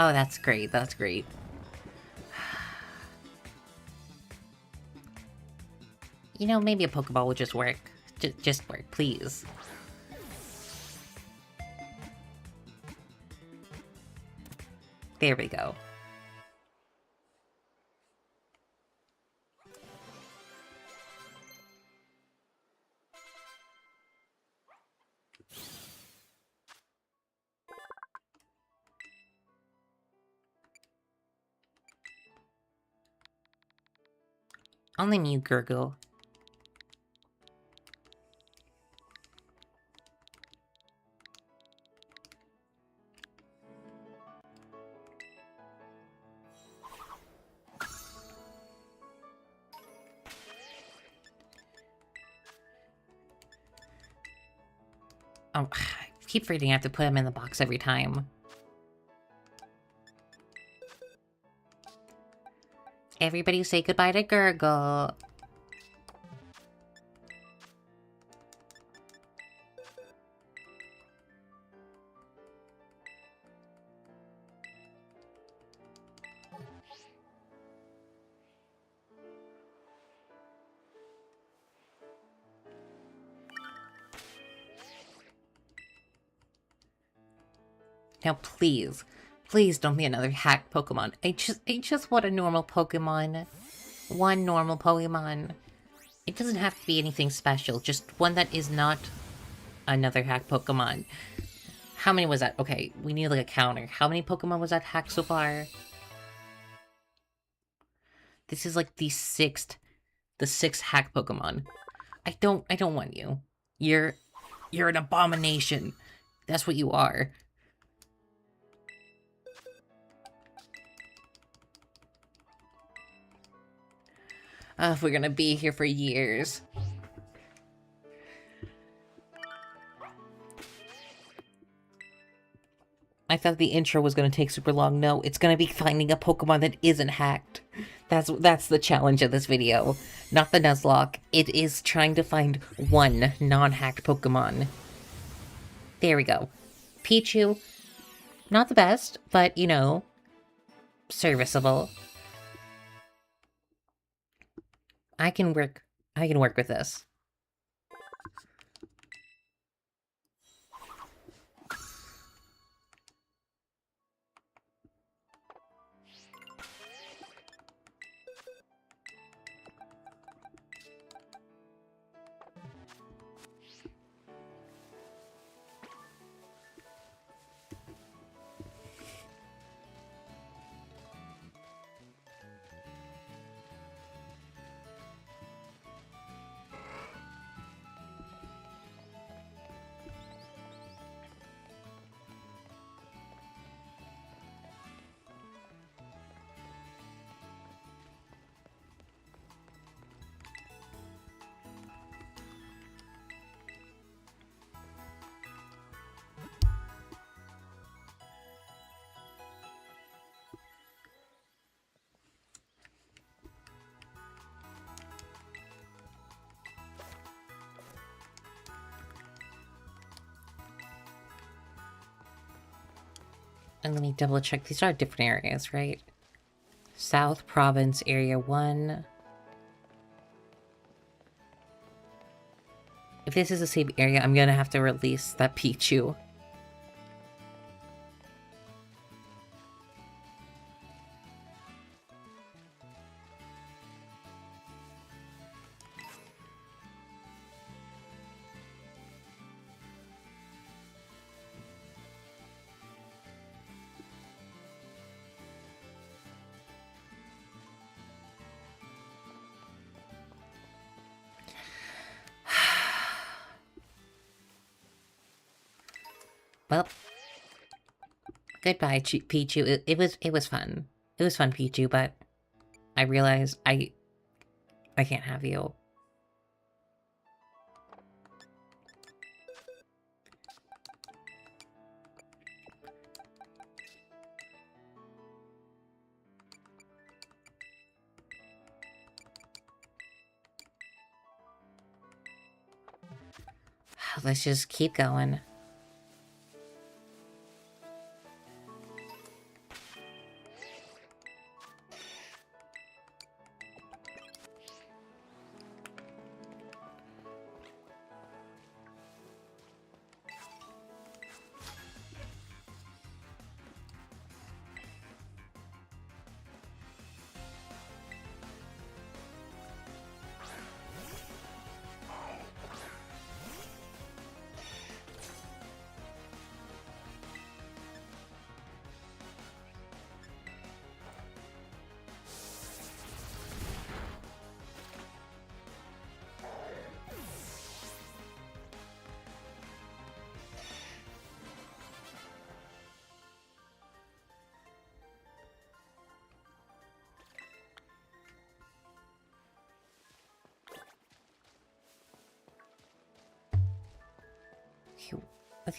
S1: Oh, that's great, that's great. You know, maybe a Pokeball will just work. Just work, please. There we go. I'll name you Gurgle. Oh, I keep forgetting I have to put him in the box every time. Everybody say goodbye to Gurgle. Now please, please don't be another hack Pokemon. I just want a normal Pokemon. One normal Pokemon. It doesn't have to be anything special, just one that is not another hack Pokemon. How many was that? Okay, we need like a counter. How many Pokemon was that hacked so far? This is like the sixth hack Pokemon. I don't want you. You're an abomination. That's what you are. We're gonna be here for years. I thought the intro was gonna take super long. No, it's gonna be finding a Pokemon that isn't hacked. That's the challenge of this video. Not the Nuzlocke. It is trying to find one non-hacked Pokemon. There we go. Pichu. Not the best, but, you know, serviceable. I can work with this. And let me double check. These are different areas, right? South Province, Area 1. If this is the same area, I'm gonna have to release that Pichu. Well, goodbye, Pichu. It was fun. It was fun, Pichu, but I realized I can't have you. Let's just keep going.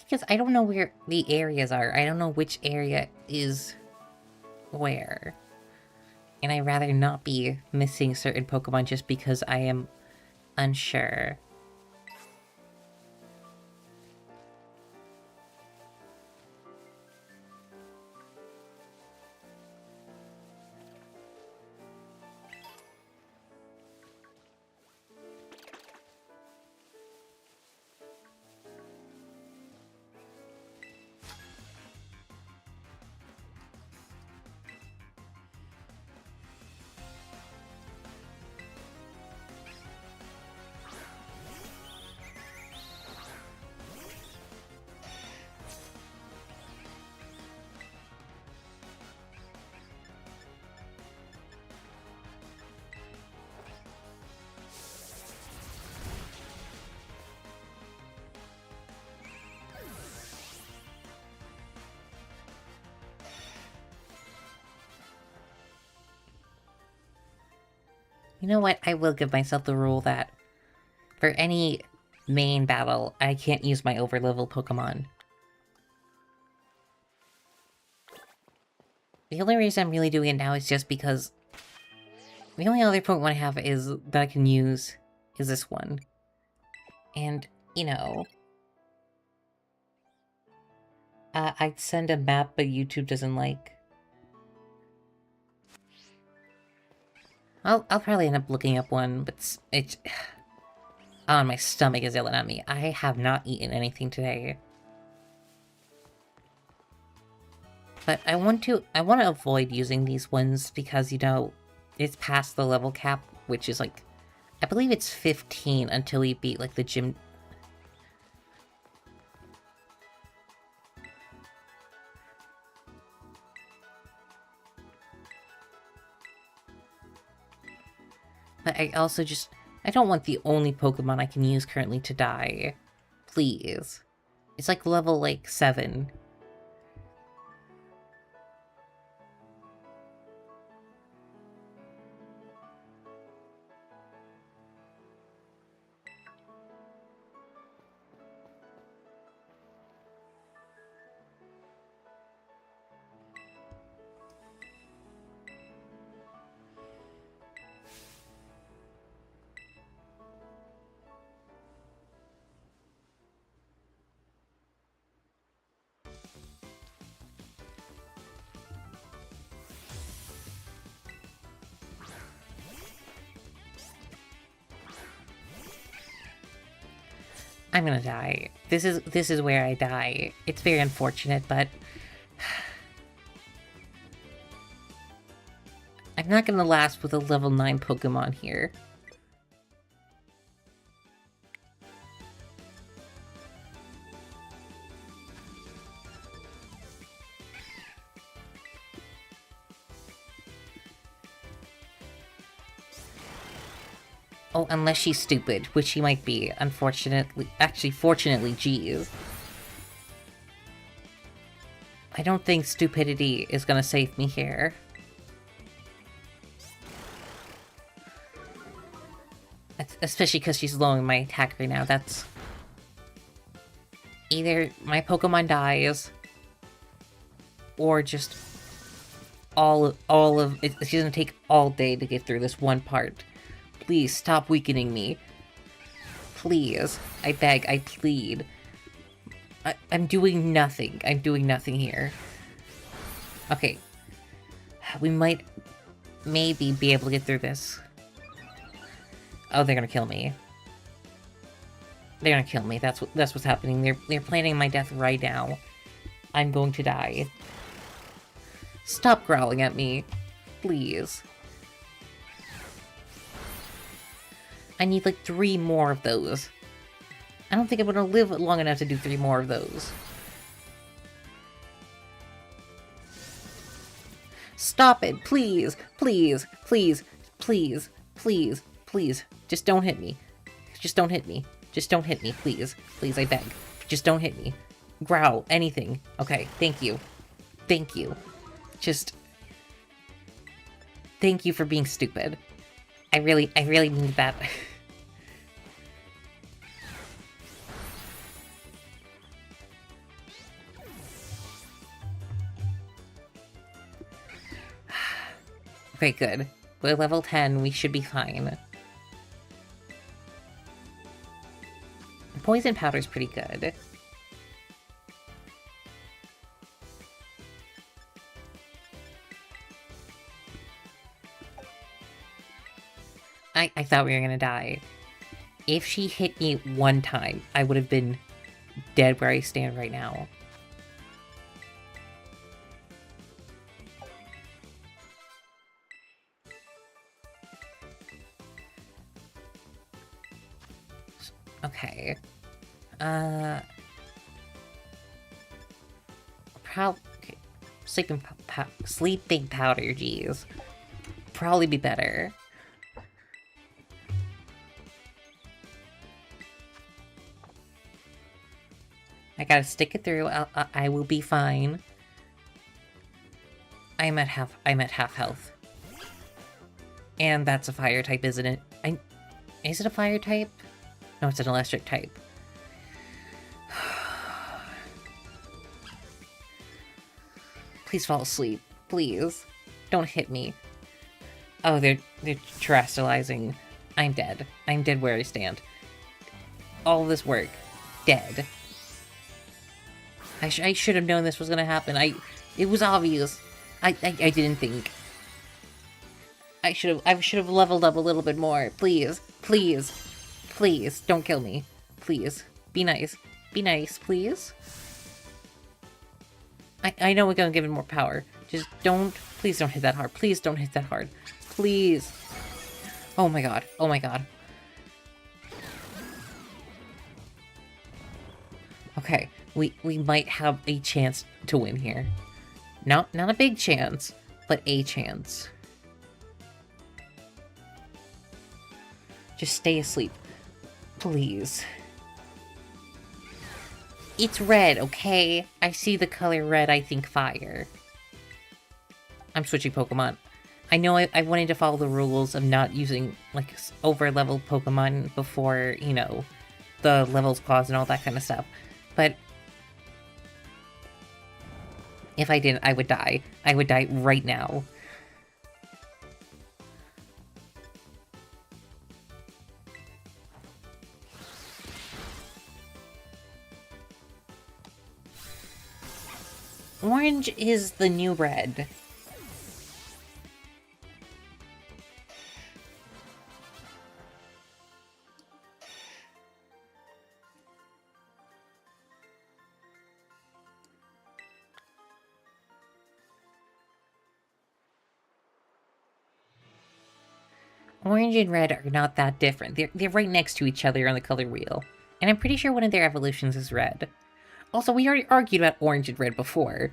S1: Because I don't know where the areas are. I don't know which area is where. And I'd rather not be missing certain Pokemon just because I am unsure. You know what? I will give myself the rule that for any main battle, I can't use my overlevel Pokemon. The only reason I'm really doing it now is just because the only other Pokemon I have is that I can use is this one. And, you know, I'd send a map, but YouTube doesn't like. I'll probably end up looking up one, but it's oh, my stomach is yelling at me. I have not eaten anything today. But I want to avoid using these ones because, you know, it's past the level cap, which is like, I believe it's 15 until we beat like the gym. But I also just, I don't want the only Pokemon I can use currently to die. Please. It's like level like 7. I'm gonna die. This is where I die. It's very unfortunate, but I'm not gonna last with a level 9 Pokemon here. Oh, unless she's stupid, which she might be, unfortunately. Actually, fortunately, geez. I don't think stupidity is gonna save me here. Especially because she's lowering my attack right now. That's... either my Pokemon dies, or just all of... It's gonna take all day to get through this one part. Please, stop weakening me. Please. I beg, I plead. I'm doing nothing. I'm doing nothing here. Okay. We might... maybe be able to get through this. Oh, they're gonna kill me. They're gonna kill me. That's what's happening. They're planning my death right now. I'm going to die. Stop growling at me. Please. I need like 3 more of those. I don't think I'm gonna live long enough to do 3 more of those. Stop it, please, please, please, please, please, please. Just don't hit me. Just don't hit me. Just don't hit me, please. Please, I beg. Just don't hit me. Growl, anything. Okay, thank you. Thank you. Just... thank you for being stupid. I really need that. Okay, good. We're level 10, we should be fine. Poison powder's pretty good. I thought we were gonna die. If she hit me one time, I would have been dead where I stand right now. Okay. Okay. Sleeping powder, geez. Probably be better. I gotta stick it through. I will be fine. I'm at half health. And that's a fire type, isn't it? Is it a fire type? No, it's an electric type. Please fall asleep. Please. Don't hit me. Oh, they're terrestrializing. I'm dead. I'm dead where I stand. All this work. Dead. I should have known this was gonna happen. It was obvious. I didn't think. I should have leveled up a little bit more. Please. Please. Please. Don't kill me. Please. Be nice. Be nice, please. I know we're gonna give it more power. Just don't... Please don't hit that hard. Please don't hit that hard. Please. Oh my god. Oh my god. Okay. We might have a chance to win here. Not a big chance, but a chance. Just stay asleep. Please. It's red, okay? I see the color red, I think fire. I'm switching Pokemon. I know I wanted to follow the rules of not using, like, over-leveled Pokemon before, you know, the levels clause and all that kind of stuff. But if I didn't, I would die. I would die right now. Orange is the new red. Orange and red are not that different. They're right next to each other on the color wheel. And I'm pretty sure one of their evolutions is red. Also, we already argued about orange and red before.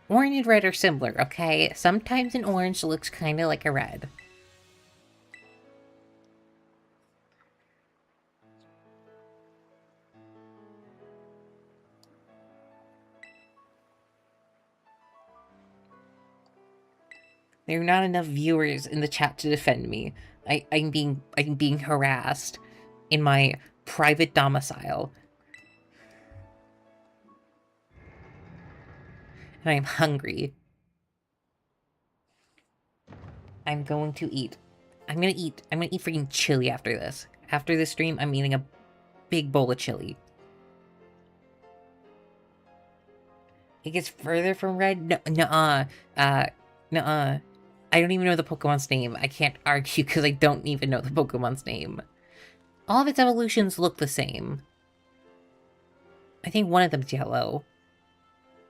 S1: Orange and red are similar, okay? Sometimes an orange looks kind of like a red. There are not enough viewers in the chat to defend me. I'm being harassed in my private domicile. And I'm hungry. I'm going to eat. I'm gonna eat freaking chili after this. After this stream, I'm eating a big bowl of chili. It gets further from red? Nuh-uh. Nuh-uh. I don't even know the Pokemon's name. I can't argue because I don't even know the Pokemon's name. All of its evolutions look the same. I think one of them's yellow.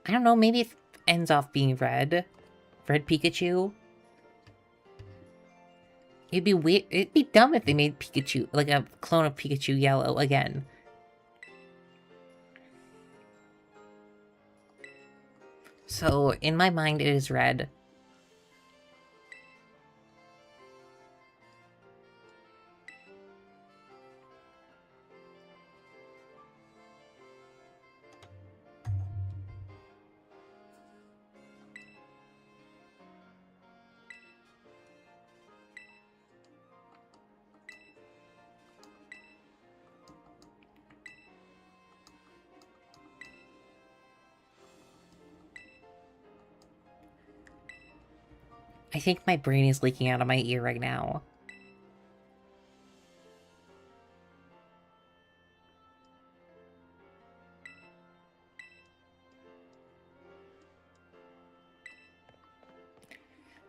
S1: I don't know, maybe it ends off being red. Red Pikachu? It'd be weird. It'd be dumb if they made Pikachu, like a clone of Pikachu yellow again. So, in my mind, it is red. I think my brain is leaking out of my ear right now.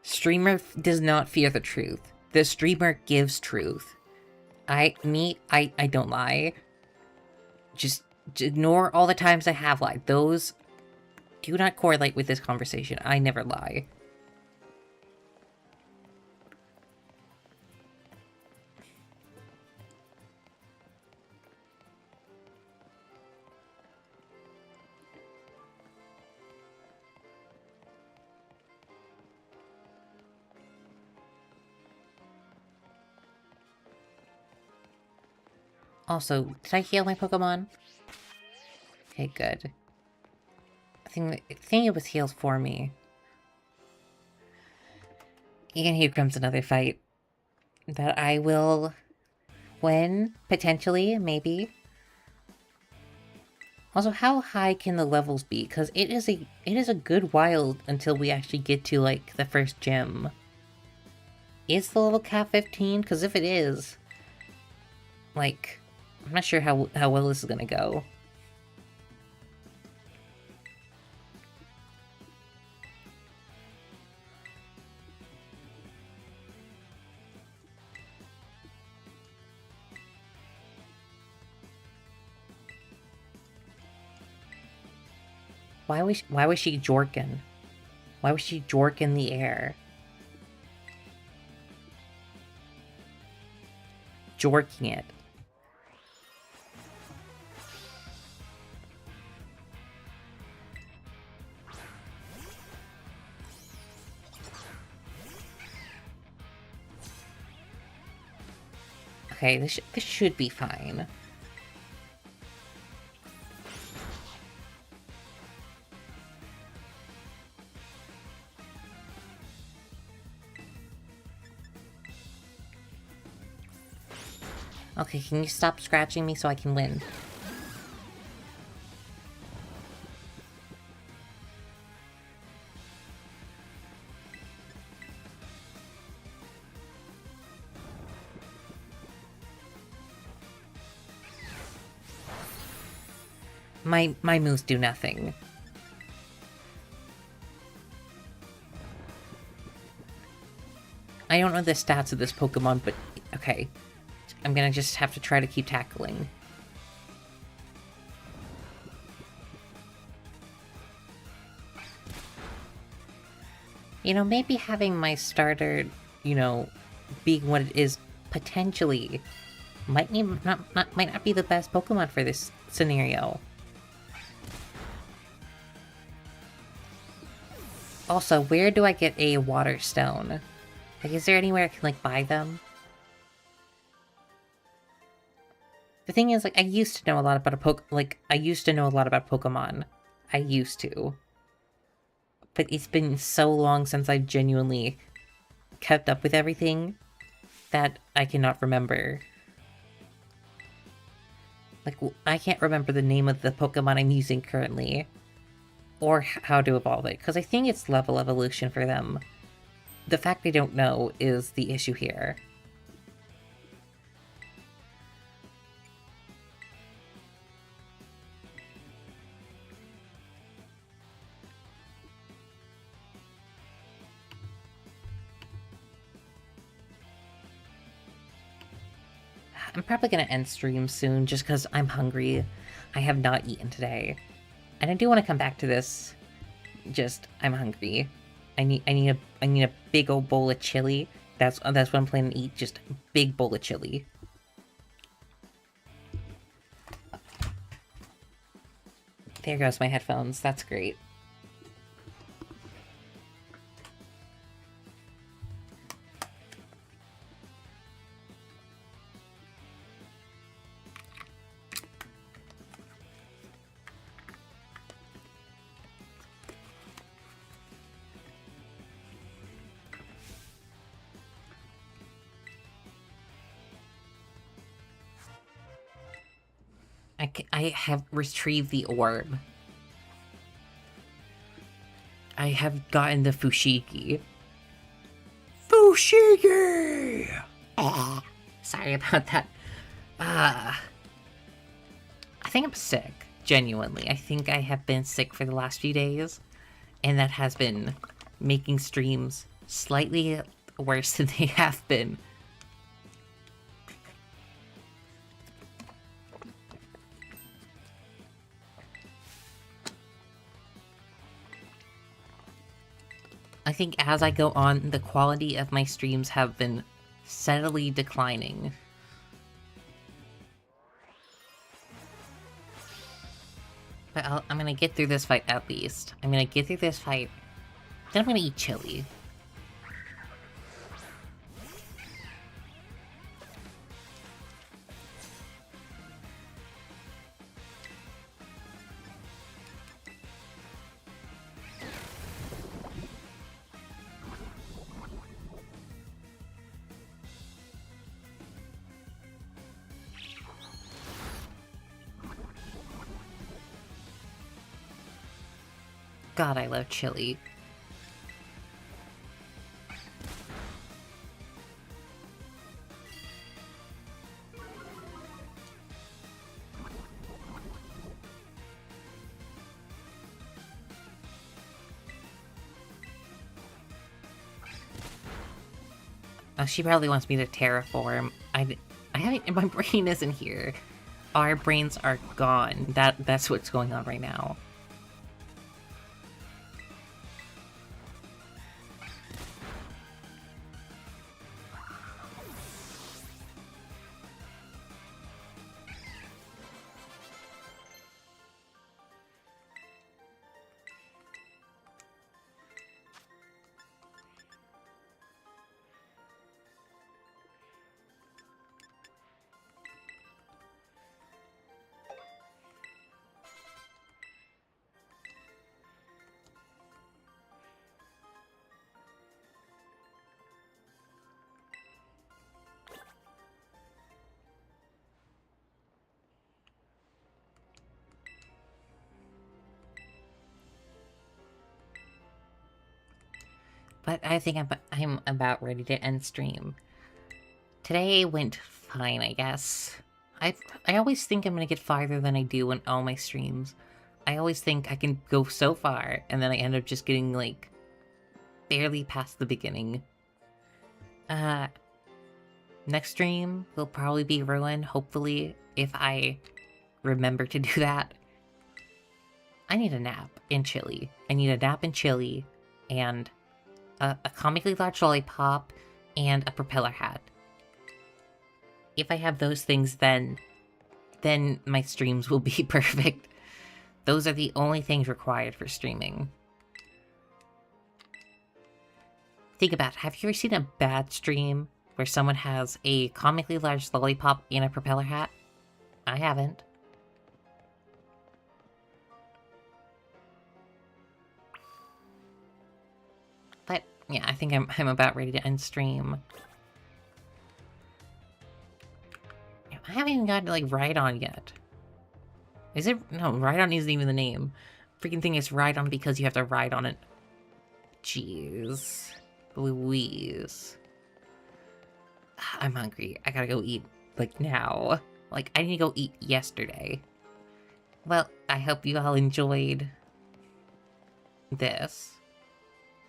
S1: Streamer does not fear the truth. The streamer gives truth. I don't lie. Just ignore all the times I have lied. Those do not correlate with this conversation. I never lie. Also, did I heal my Pokemon? Okay, good. I think it was healed for me. And here comes another fight that I will win, potentially, maybe. Also, how high can the levels be? Because it is a good while until we actually get to, like, the first gym. Is the level cap 15? Because if it is, like, I'm not sure how well this is gonna go. Why was she jorking? Why was she jork in the air? Jorking it. Okay, this should be fine. Okay, can you stop scratching me so I can win? My moves do nothing. I don't know the stats of this Pokemon, but okay. I'm gonna just have to try to keep tackling. You know, maybe having my starter, you know, being what it is potentially might not be the best Pokemon for this scenario. Also, where do I get a water stone? Like, is there anywhere I can, like, buy them? The thing is, like, I used to know a lot about I used to know a lot about Pokemon. I used to. But it's been so long since I've genuinely kept up with everything that I cannot remember. Like, I can't remember the name of the Pokemon I'm using currently. Or how to evolve it, because I think it's level evolution for them. The fact I don't know is the issue here. I'm probably gonna end stream soon just because I'm hungry. I have not eaten today. And I do want to come back to this. Just, I'm hungry. I need a big old bowl of chili. That's what I'm planning to eat. Just a big bowl of chili. There goes my headphones. That's great. I have retrieved the orb. I have gotten the Fushigi. Fushigi! Sorry about that. I think I'm sick. Genuinely. I think I have been sick for the last few days. And that has been making streams slightly worse than they have been. I think as I go on, the quality of my streams have been steadily declining. But I'm gonna get through this fight at least. I'm gonna get through this fight, then I'm gonna eat chili. God, I love chili. Oh, she probably wants me to terraform. I haven't. My brain isn't here. Our brains are gone. That's what's going on right now. But I think I'm about ready to end stream. Today went fine, I guess. I always think I'm gonna get farther than I do in all my streams. I always think I can go so far, and then I end up just getting, like, barely past the beginning. Next stream will probably be Ruin, hopefully, if I remember to do that. I need a nap in chili. I need a nap in chili, and a comically large lollipop, and a propeller hat. If I have those things, then my streams will be perfect. Those are the only things required for streaming. Think about it. Have you ever seen a bad stream where someone has a comically large lollipop and a propeller hat? I haven't. But yeah, I think I'm about ready to end stream. I haven't even gotten to, like, Ride-On yet. Is it? No, Ride-On isn't even the name. Freaking thing is Ride-On because you have to ride on it. Jeez. Louise. I'm hungry. I gotta go eat, like, now. Like, I need to go eat yesterday. Well, I hope you all enjoyed this.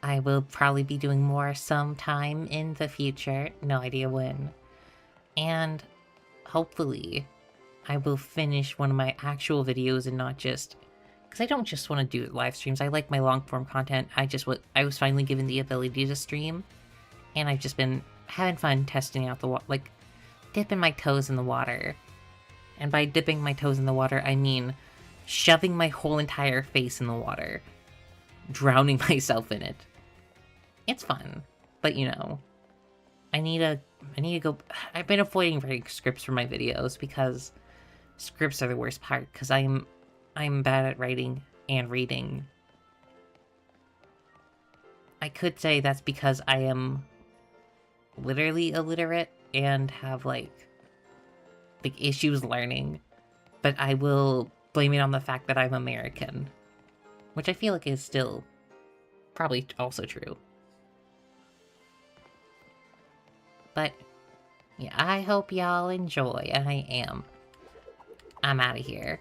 S1: I will probably be doing more sometime in the future. No idea when. And hopefully I will finish one of my actual videos and not just... Because I don't just want to do live streams. I like my long-form content. I was finally given the ability to stream. And I've just been having fun testing out the water. Like, dipping my toes in the water. And by dipping my toes in the water, I mean shoving my whole entire face in the water. Drowning myself in it. It's fun. But, you know, I need to go... I've been avoiding writing scripts for my videos because scripts are the worst part, because I'm bad at writing and reading. I could say that's because I am literally illiterate and have, like issues learning, but I will blame it on the fact that I'm American, which I feel like is still probably also true. But yeah, I hope y'all enjoy, and I'm out of here.